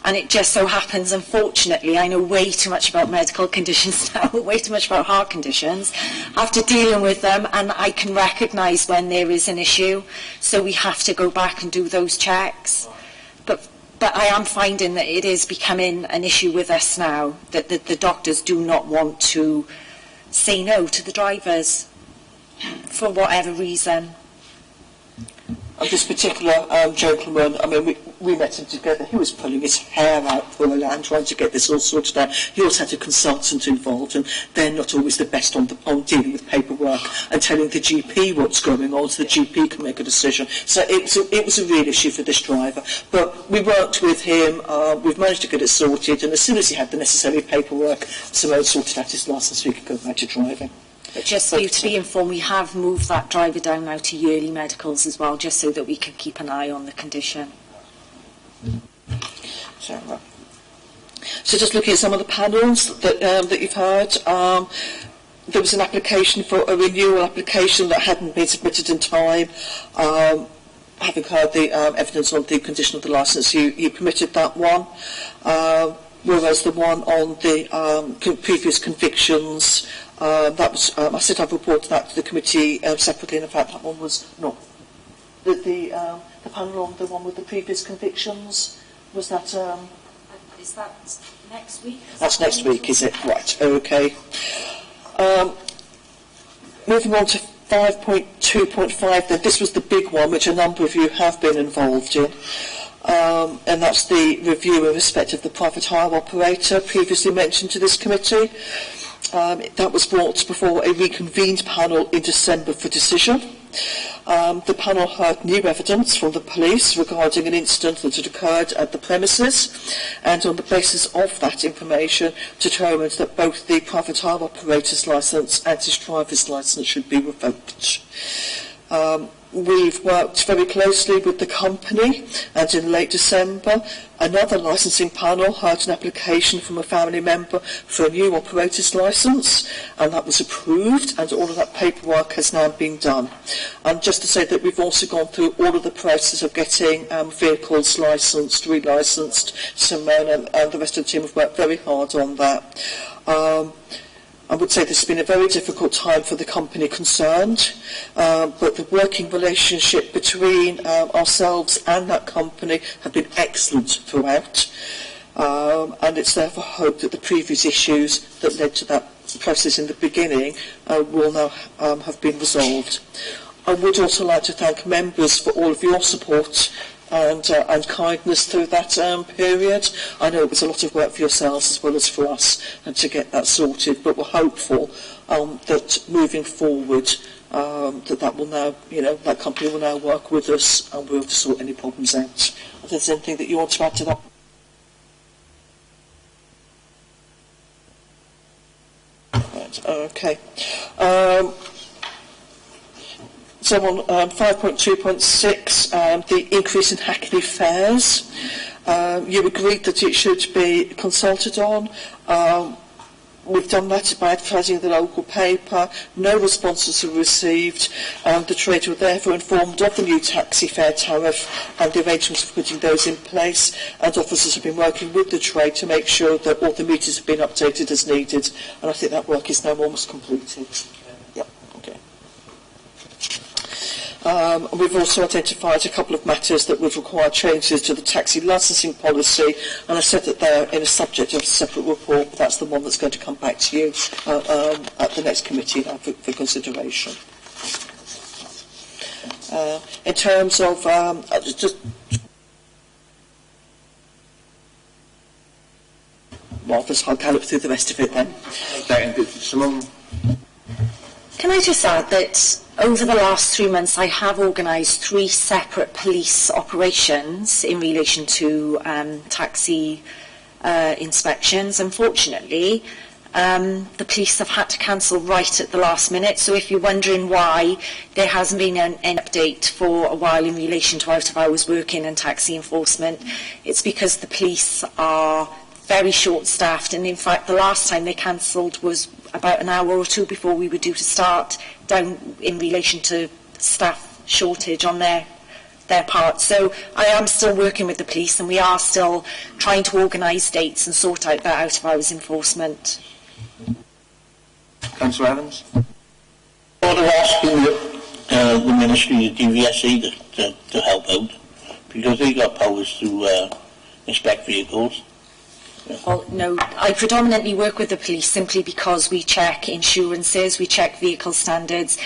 And it just so happens, unfortunately, I know way too much about medical conditions now, way too much about heart conditions, after dealing with them, and I can recognise when there is an issue. So we have to go back and do those checks. But I am finding that it is becoming an issue with us now, that the doctors do not want to say no to the drivers for whatever reason. And this particular gentleman, I mean, we met him together. He was pulling his hair out for a land, trying to get this all sorted out. He also had a consultant involved, and they're not always the best on dealing with paperwork and telling the GP what's going on, so the GP can make a decision. So it was a real issue for this driver. But we worked with him. We've managed to get it sorted, and as soon as he had the necessary paperwork, Simone sorted out his licence, so he could go back to driving. But just for you to be informed, we have moved that driver down now to yearly medicals as well, just so that we can keep an eye on the condition. So just looking at some of the panels that you've heard, there was an application for a renewal application that hadn't been submitted in time. Having heard the evidence on the condition of the licence, you permitted that one. Whereas the one on the previous convictions, that was, I said I've reported that to the committee separately, and in fact that one was not. The panel on the one with the previous convictions, was that... Is that next week? That's next week, is it? Right, okay. Moving on to 5.2.5 then, this was the big one which a number of you have been involved in. And that's the review in respect of the private hire operator previously mentioned to this committee. That was brought before a reconvened panel in December for decision. The panel heard new evidence from the police regarding an incident that had occurred at the premises, and on the basis of that information determined that both the private hire operator's licence and his driver's licence should be revoked. We've worked very closely with the company, and in late December another licensing panel heard an application from a family member for a new operator's licence, and that was approved, and all of that paperwork has now been done. And just to say that we've also gone through all of the process of getting vehicles licensed, relicensed. Simone and the rest of the team have worked very hard on that. I would say this has been a very difficult time for the company concerned, but the working relationship between ourselves and that company have been excellent throughout, and it's therefore hoped that the previous issues that led to that process in the beginning will now have been resolved. I would also like to thank members for all of your support and kindness through that period. I know it was a lot of work for yourselves as well as for us to get that sorted, but we're hopeful that moving forward that will now, that company will now work with us and we'll be able to sort any problems out. If there's anything that you want to add to that? Right, okay. So on 5.2.6, the increase in Hackney fares, you agreed that it should be consulted on. We've done that by advertising in the local paper. No responses were received. The trade were therefore informed of the new taxi fare tariff and the arrangements for putting those in place, and officers have been working with the trade to make sure that all the meters have been updated as needed, and I think that work is now almost completed. We've also identified a couple of matters that would require changes to the taxi licensing policy, and I said that they're in a subject of a separate report, but that's the one that's going to come back to you at the next committee now for consideration. In terms of I'll gallop through the rest of it then. Can I just add that over the last 3 months I have organised 3 separate police operations in relation to taxi inspections. Unfortunately, the police have had to cancel right at the last minute, so if you're wondering why there hasn't been an update for a while in relation to out-of-hours working and taxi enforcement, it's because the police are very short-staffed, and in fact the last time they cancelled was about an hour or two before we were due to start, down in relation to staff shortage on their their part. So I am still working with the police, and we are still trying to organise dates and sort out that out-of-hours enforcement. Councillor Evans? Sort of asking the Ministry of DVSE to help out, because they got powers to inspect vehicles. Well, no, I predominantly work with the police simply because we check insurances, we check vehicle standards.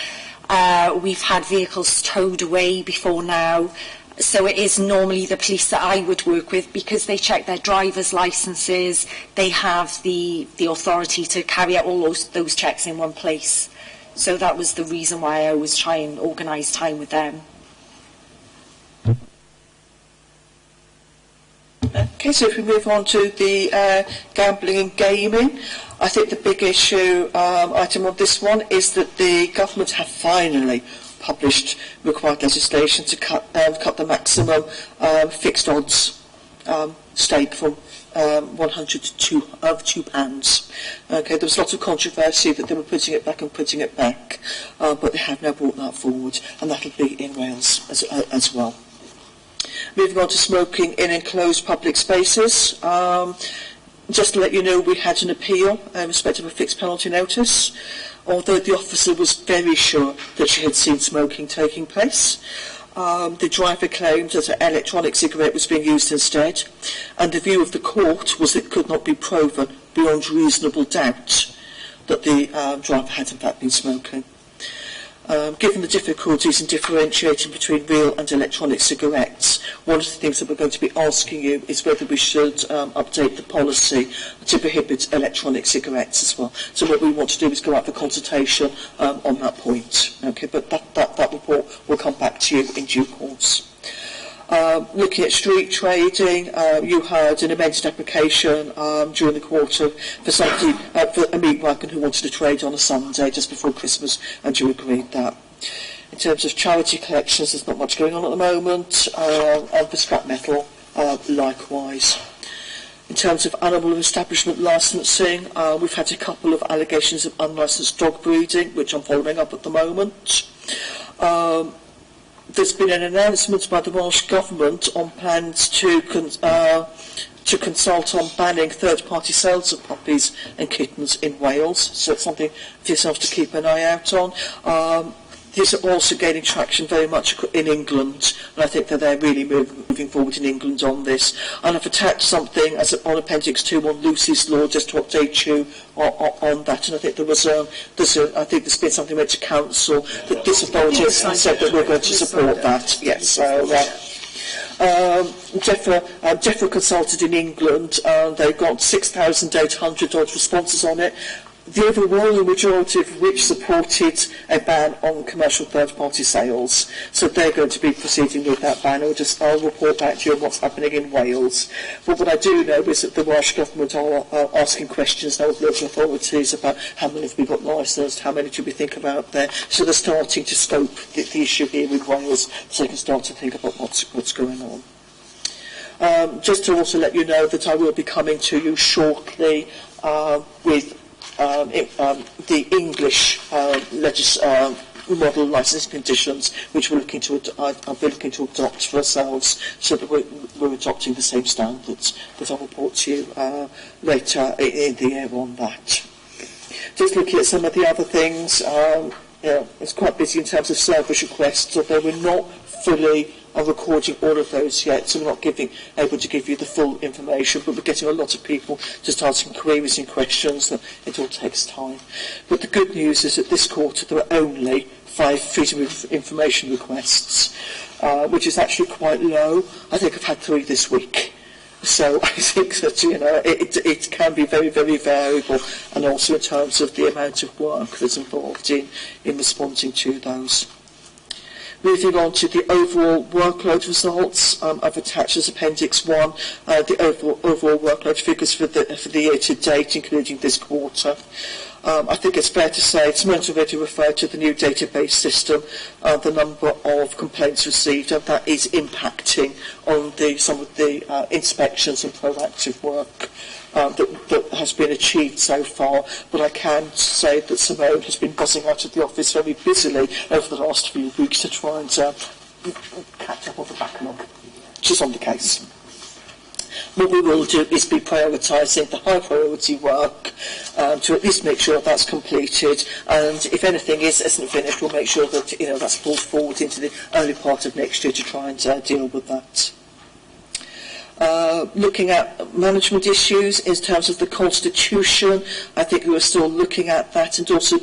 We've had vehicles towed away before now, so it is normally the police that I would work with because they check their driver's licences, they have the authority to carry out all those checks in one place. So that was the reason why I always try and organise time with them. Okay, so if we move on to the gambling and gaming, I think the big issue item on this one is that the government have finally published required legislation to cut the maximum fixed odds stake from 100 to £2. Okay, there was lots of controversy that they were putting it back, but they have now brought that forward, and that'll be in Wales as well. Moving on to smoking in enclosed public spaces. Just to let you know, we had an appeal in respect of a fixed penalty notice, although the officer was very sure that she had seen smoking taking place. The driver claimed that an electronic cigarette was being used instead, and the view of the court was that it could not be proven beyond reasonable doubt that the driver had in fact been smoking. Given the difficulties in differentiating between real and electronic cigarettes, one of the things that we're going to be asking you is whether we should update the policy to prohibit electronic cigarettes as well. So what we want to do is go out for consultation on that point. Okay, but that report will come back to you in due course. Looking at street trading, you heard an amended application during the quarter for somebody, for a meat wagon who wanted to trade on a Sunday just before Christmas, and you agreed that. In terms of charity collections, there's not much going on at the moment, and for scrap metal, likewise. In terms of animal establishment licensing, we've had a couple of allegations of unlicensed dog breeding, which I'm following up at the moment. There's been an announcement by the Welsh Government on plans to consult on banning third-party sales of puppies and kittens in Wales, so it's something for yourself to keep an eye out on. These are also gaining traction very much in England, and I think that they're really moving forward in England on this. And I've attached something on Appendix 2 on Lucy's Law, just to update you on that. And I think I think there's been something went to Council that this authority has said that we're going to support that. Yes, so DEFRA consulted in England, they got 6,800 odd responses on it. The overwhelming majority of which supported a ban on commercial third-party sales. So they're going to be proceeding with that ban. I'll report back to you on what's happening in Wales. But what I do know is that the Welsh Government are asking questions now of local authorities about how many have we got licensed, how many do we think about there. So they're starting to scope the issue here with Wales, so they can start to think about what's going on. Just to also let you know that I will be coming to you shortly with the English model licensing conditions, which I'll be looking to adopt for ourselves, so that we're adopting the same standards. But I'll report to you later in the year on that. Just looking at some of the other things, it's quite busy in terms of service requests, although we're not fully recording all of those yet, so we're not able to give you the full information, but we're getting a lot of people just asking queries and questions, and it all takes time. But the good news is that this quarter there are only 5 freedom of information requests, which is actually quite low. I think I've had 3 this week. So I think that, it can be very, very variable, and also in terms of the amount of work that's involved in responding to those. Moving on to the overall workload results, I've attached as Appendix 1 the overall workload figures for the year to date, including this quarter. I think it's fair to say, Simone's already referred to the new database system, the number of complaints received, and that is impacting on some of the inspections and proactive work that has been achieved so far. But I can say that Simone has been buzzing out of the office very busily over the last few weeks to try and catch up on the backlog, which is on the case. What we will do is be prioritising the high priority work to at least make sure that's completed, and if anything isn't finished, we'll make sure that that's pulled forward into the early part of next year to try and deal with that. Looking at management issues in terms of the constitution, I think we are still looking at that, and also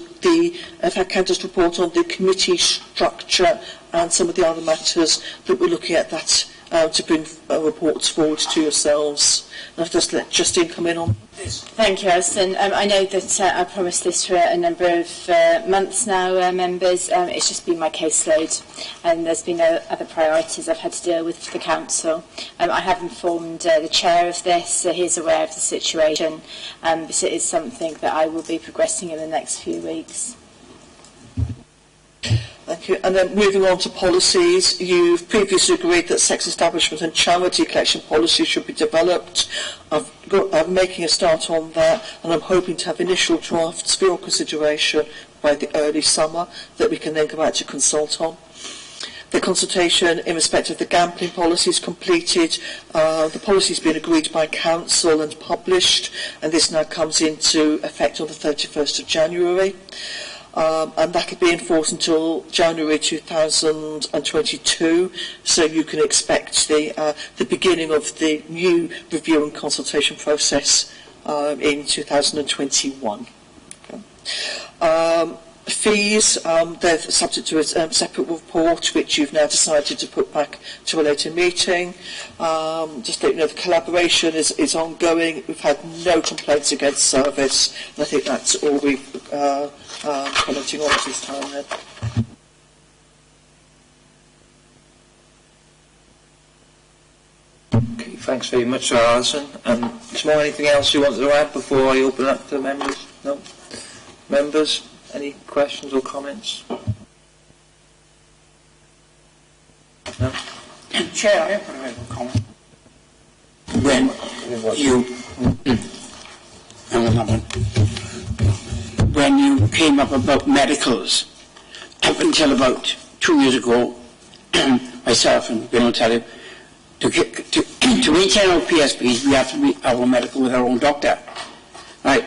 I've had Candace report on the committee structure and some of the other matters that we're looking at that to bring reports forward to yourselves. And I'll just let Justine come in on this. Thank you, Alison. I know that I promised this for a number of months now, members. It's just been my caseload, and there's been other priorities I've had to deal with for the council. I have informed the chair of this, so he's aware of the situation, but it is something that I will be progressing in the next few weeks. Thank you. And then moving on to policies, you've previously agreed that sex establishment and charity collection policies should be developed. I'm making a start on that, and I'm hoping to have initial drafts for your consideration by the early summer that we can then go out to consult on. The consultation in respect of the gambling policy is completed. The policy has been agreed by council and published, and this now comes into effect on the 31st of January. And that will be enforced until January 2022, so you can expect the beginning of the new review and consultation process in 2021. Okay. Fees, they're subject to a separate report, which you've now decided to put back to a later meeting. Just let you know, the collaboration is ongoing. We've had no complaints against service, and I think that's all we're commenting on at this time then. Okay, thanks very much, Alison. Is there anything else you want to add before I open up to members? No? Members? Any questions or comments? No? Chair, I have a comment. When you came up about medicals, up until about 2 years ago, myself and Ben will tell you, to maintain our PSPs, we have to be our medical with our own doctor, right?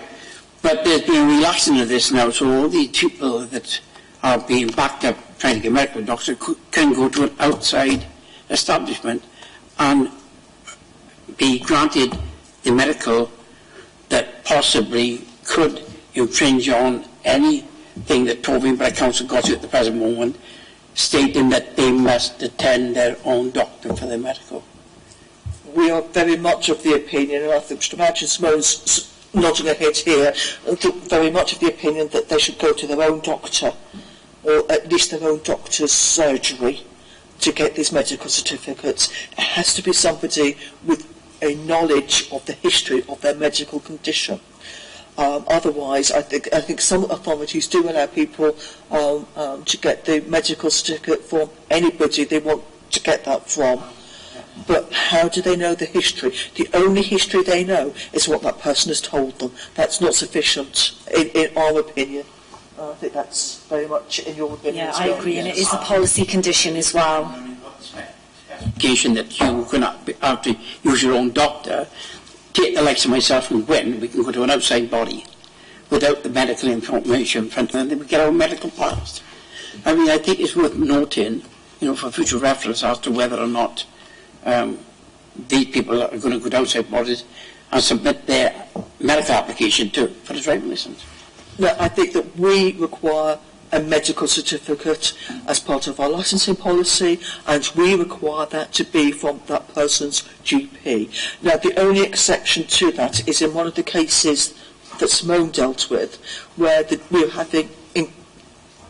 But there's been a relaxing of this now, so all the people that are being backed up trying to get medical doctors can go to an outside establishment and be granted the medical that possibly could infringe on anything that Tobin Borough Council got to at the present moment, stating that they must attend their own doctor for their medical. We are very much of the opinion, and I think Mr. Imagine Simone's nodding her head here, very much of the opinion that they should go to their own doctor, or at least their own doctor's surgery, to get these medical certificates. It has to be somebody with a knowledge of the history of their medical condition. Otherwise, I think some authorities do allow people to get the medical certificate from anybody they want to get that from. But how do they know the history? The only history they know is what that person has told them. That's not sufficient, in our opinion. I think that's very much in your opinion. Yeah, I agree, and it is a policy condition as well. That you cannot have to use your own doctor. Take the likes of myself and Gwen, we can go to an outside body without the medical information in front of them, then we get our medical pass. I mean, I think it's worth noting, for future reference as to whether or not these people are going to go to outside bodies and submit their medical application too for the driving license. No, I think that we require a medical certificate as part of our licensing policy, and we require that to be from that person's GP. Now, the only exception to that is in one of the cases that Simone dealt with, where we're having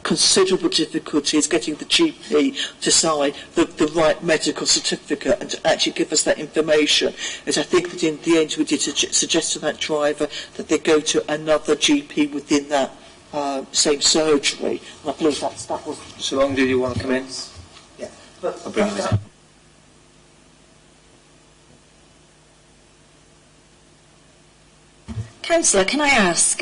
considerable difficulties getting the GP to sign the right medical certificate and to actually give us that information. As I think that in the end we did suggest to that driver that they go to another GP within that same surgery. And I believe that was... So long did you want to come in? Yeah. But I'll bring this up. Councillor, can I ask,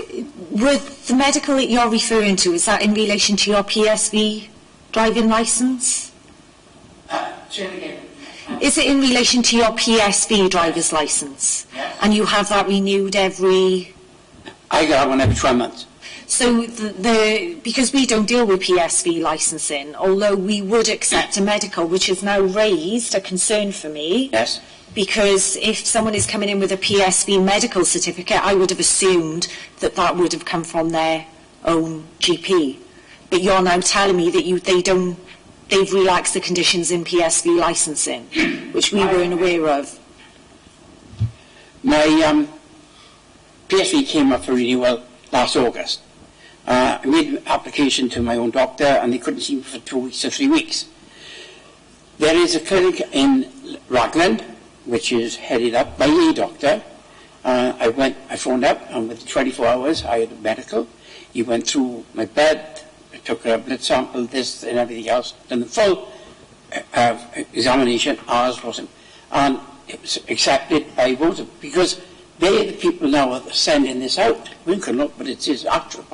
with the medical that you're referring to, is that in relation to your PSV driving licence? Is it in relation to your PSV driver's licence? Yes. And you have that renewed every... I got one every 12 months. So because we don't deal with PSV licensing, although we would accept a medical, which has now raised a concern for me. Yes. Because if someone is coming in with a PSV medical certificate, I would have assumed that that would have come from their own GP. But you're now telling me that they've relaxed the conditions in PSV licensing, which we weren't aware of. My PSV came up for renewal last August. I made an application to my own doctor and they couldn't see me for 2 weeks or 3 weeks. There is a clinic in Raglan, which is headed up by a doctor. I phoned up and within 24 hours I had a medical. He went through my bed, took a blood sample, this and everything else, done the full examination, ours wasn't. And it was accepted by both, because they're the people now that are sending this out. We can look, but it is actual.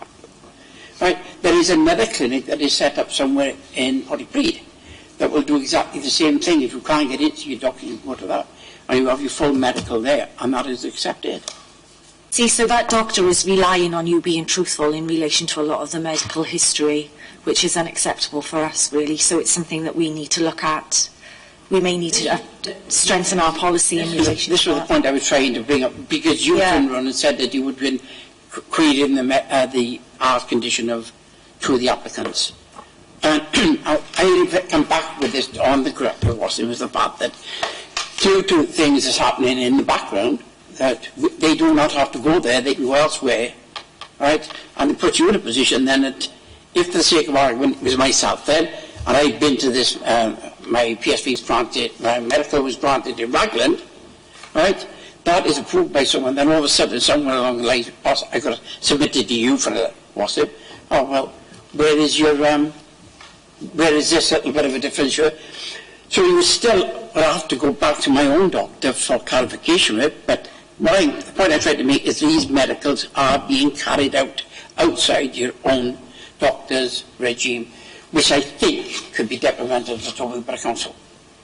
Right? There is another clinic that is set up somewhere in Pontypridd that will do exactly the same thing. If you can't get into your doctor, you go to that. And you have your full medical there, and that is accepted. See, so that doctor is relying on you being truthful in relation to a lot of the medical history, which is unacceptable for us, really. So it's something that we need to look at. We may need to strengthen our policy in relation to that. This was the point I was trying to bring up, because you turned around and said that you would be creating the art condition of two of the applicants. And I come back with this on the correct was. It was the fact that due to things that's happening in the background, that they do not have to go there, they can go elsewhere, right? And it puts you in a position then that, if for the sake of argument, it was myself then, and I'd been to this, my PSV is granted, my medical was granted in Raglan, right? That is approved by someone, then all of a sudden, somewhere along the line, I got submitted to you for the WASP. Oh, well, where is this little bit of a difference here? So you still would have to go back to my own doctor for clarification with it, but the point I tried to make is these medicals are being carried out outside your own doctor's regime, which I think could be detrimental to Toby Borough Council.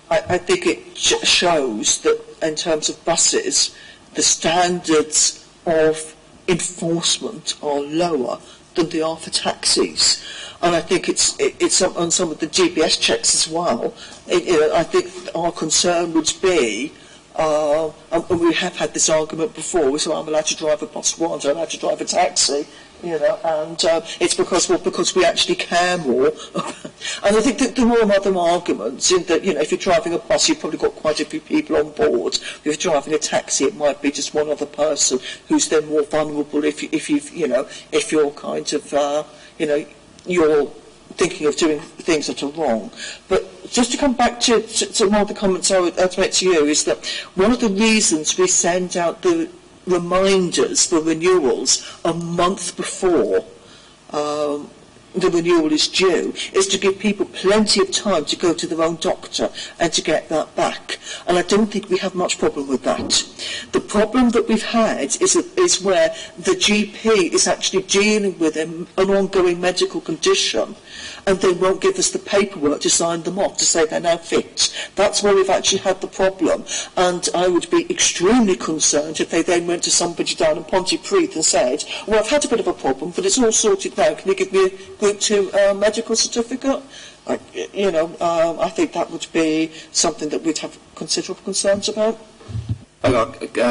I think it shows that in terms of buses, the standards of enforcement are lower than they are for taxis. And I think it's on some of the GPS checks as well. I think our concern would be, and we have had this argument before, so I'm allowed to drive a bus once, I'm allowed to drive a taxi, and it's because we actually care more. And I think that there are other arguments in that, if you're driving a bus, you've probably got quite a few people on board. If you're driving a taxi, it might be just one other person who's then more vulnerable if you're kind of, you're thinking of doing things that are wrong. But just to come back to one of the comments I would make to you is that one of the reasons we send out the reminders for renewals a month before the renewal is due is to give people plenty of time to go to their own doctor and to get that back. And I don't think we have much problem with that. The problem that we've had is where the GP is actually dealing with an ongoing medical condition and they won't give us the paperwork to sign them off to say they're now fit. That's where we've actually had the problem. And I would be extremely concerned if they then went to somebody down in Pontypridd and said, well, I've had a bit of a problem, but it's all sorted now. Can you give me a Group 2 medical certificate? I think that would be something that we'd have considerable concerns about.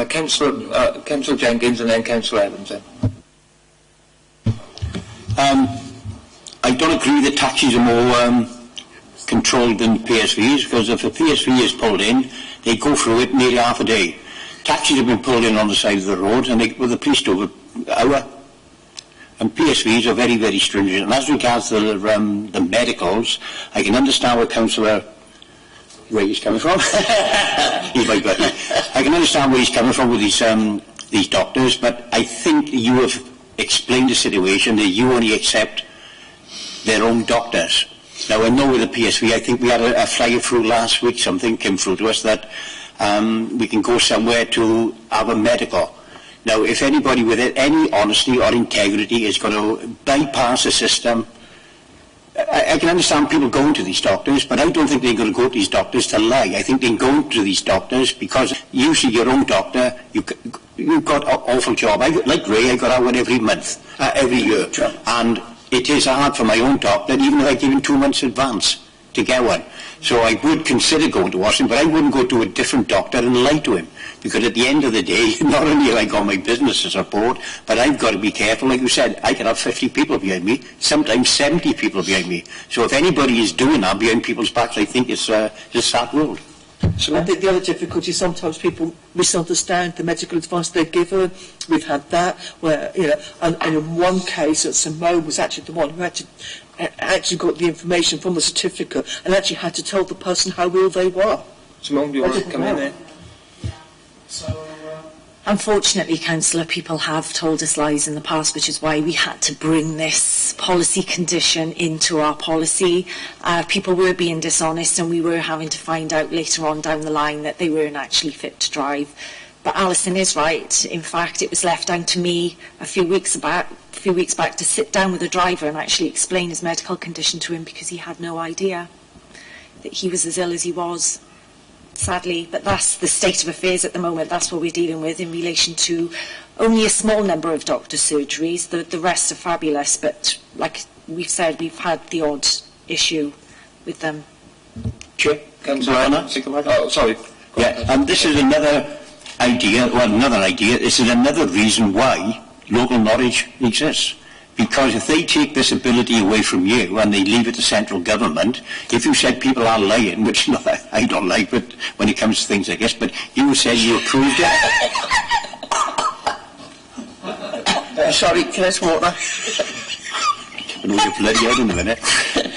Councillor Jenkins and then Councillor Evans. I don't agree that taxis are more controlled than PSVs, because if a PSV is pulled in, they go through it nearly half a day. Taxis have been pulled in on the side of the road and with the police do an hour. And PSVs are very, very stringent. And as regards to the medicals, I can understand where where he's coming from. He's my button. I can understand where he's coming from with these doctors, but I think you have explained the situation that you only accept their own doctors. Now, I know with the PSV, I think we had a flyer through last week, something came through to us that we can go somewhere to have a medical. Now, if anybody with any honesty or integrity is going to bypass the system, I can understand people going to these doctors, but I don't think they're going to go to these doctors to lie. I think they're going to these doctors because usually your own doctor, you've got an awful job. Like Ray, I got out one every month, every year. And it is hard for my own doctor, even if I give him 2 months advance to get one. So I would consider going to Washington, but I wouldn't go to a different doctor and lie to him. Because at the end of the day, not only have I got my business to support, but I've got to be careful. Like you said, I can have 50 people behind me, sometimes 70 people behind me. So if anybody is doing that behind people's backs, I think it's a sad world. So I think the other difficulty, sometimes people misunderstand the medical advice they're given. We've had that, where, and in one case, Simone was actually the one who actually got the information from the certificate and actually had to tell the person how ill they were. Simone, do you want to come in there? Unfortunately, Councillor, people have told us lies in the past, which is why we had to bring this policy condition into our policy. People were being dishonest, and we were having to find out later on down the line that they weren't actually fit to drive. But Alison is right. In fact, it was left down to me a few weeks back to sit down with the driver and actually explain his medical condition to him, because he had no idea that he was as ill as he was. Sadly, but that's the state of affairs at the moment. That's what we're dealing with in relation to only a small number of doctor surgeries. The rest are fabulous, but like we've said, we've had the odd issue with them. Chair, Councillor Anna? Oh, sorry. Yeah, and this is another idea. This is another reason why local knowledge exists. Because if they take this ability away from you and they leave it to central government, if you said people are lying, which I don't like, but when it comes to things like this, but you said you approved it. Sorry, can I have water? I know you're bloody out in a minute.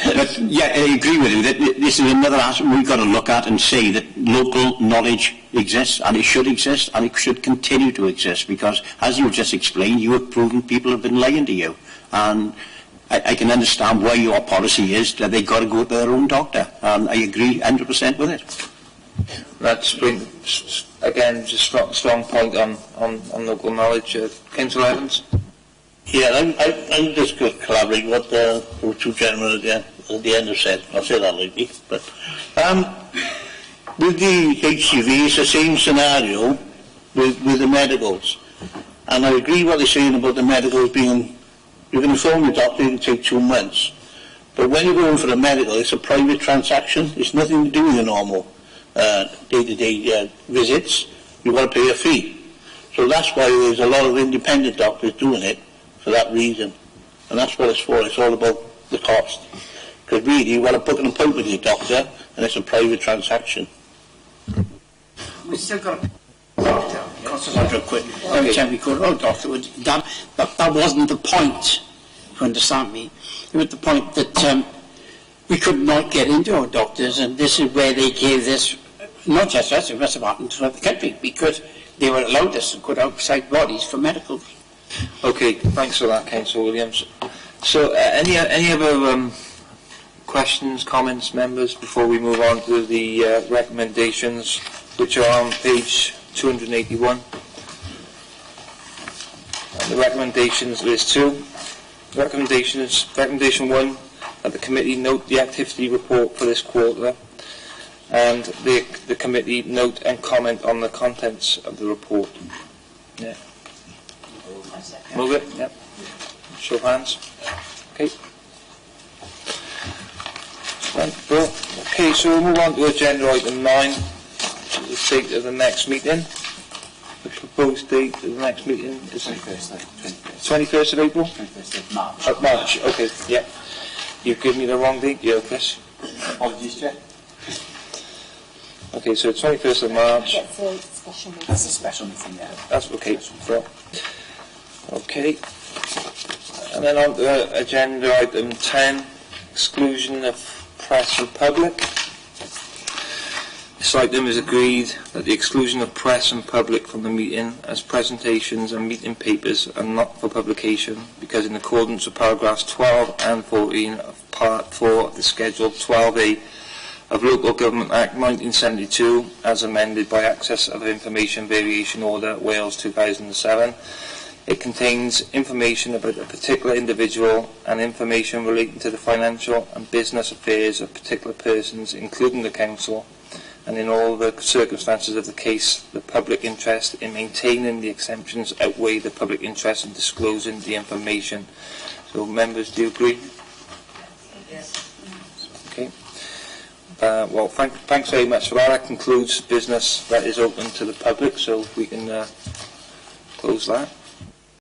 But yeah, I agree with you that this is another aspect we've got to look at and say that local knowledge exists, and it should exist, and it should continue to exist, because as you just explained, you have proven people have been lying to you. And I can understand why your policy is that they've got to go to their own doctor, and I agree 100% with it. That's again just a strong point on local knowledge. Councillor Evans? Yeah, I'm just going to collaborate with the two gentlemen at the end have said. I'll say that lightly, but with the HCV, it's the same scenario with the medicals. And I agree what they're saying about the medicals being, you can inform your doctor, it can take 2 months. But when you're going for a medical, it's a private transaction. It's nothing to do with your normal day-to-day visits. You've got to pay a fee. So that's why there's a lot of independent doctors doing it for that reason. And that's what it's for. It's all about the cost. Because really, you want to book an appointment with your doctor, and it's a private transaction. We still got a doctor. Costs £100. Every time we go to our doctor, that wasn't the point. You understand me? It was the point that we could not get into our doctors, and this is where they gave this, not just us, it must have happened throughout the country, because they were allowed us to go to outside bodies for medical. Okay, thanks for that, Councillor Williams. So, any other questions, comments, members, before we move on to the recommendations, which are on page 281? And the recommendations, there's two. Recommendation 1, that the committee note the activity report for this quarter, and the committee note and comment on the contents of the report. Yeah. Move it, yep. Show of hands. Okay. Right, Bill. Okay, so we'll move on to agenda item 9, the date of the next meeting. The proposed date of the next meeting is 21st of April? 21st of March. March, okay, yeah. You've given me the wrong date, yeah, Chris. Apologies, Chair. Okay, so 21st of March. That's a special meeting. That's a special meeting, yeah. That's okay. Well, okay. And then on to agenda item 10, exclusion of press and public. This item is agreed that the exclusion of press and public from the meeting as presentations and meeting papers are not for publication, because in accordance with paragraphs 12 and 14 of Part 4 of the Schedule 12A of Local Government Act 1972, as amended by Access of Information Variation Order Wales 2007, It contains information about a particular individual and information relating to the financial and business affairs of particular persons, including the council, and in all the circumstances of the case, the public interest in maintaining the exemptions outweigh the public interest in disclosing the information. So, members, do you agree? Yes. Okay. Well, thanks very much for that. That concludes business that is open to the public, so we can close that.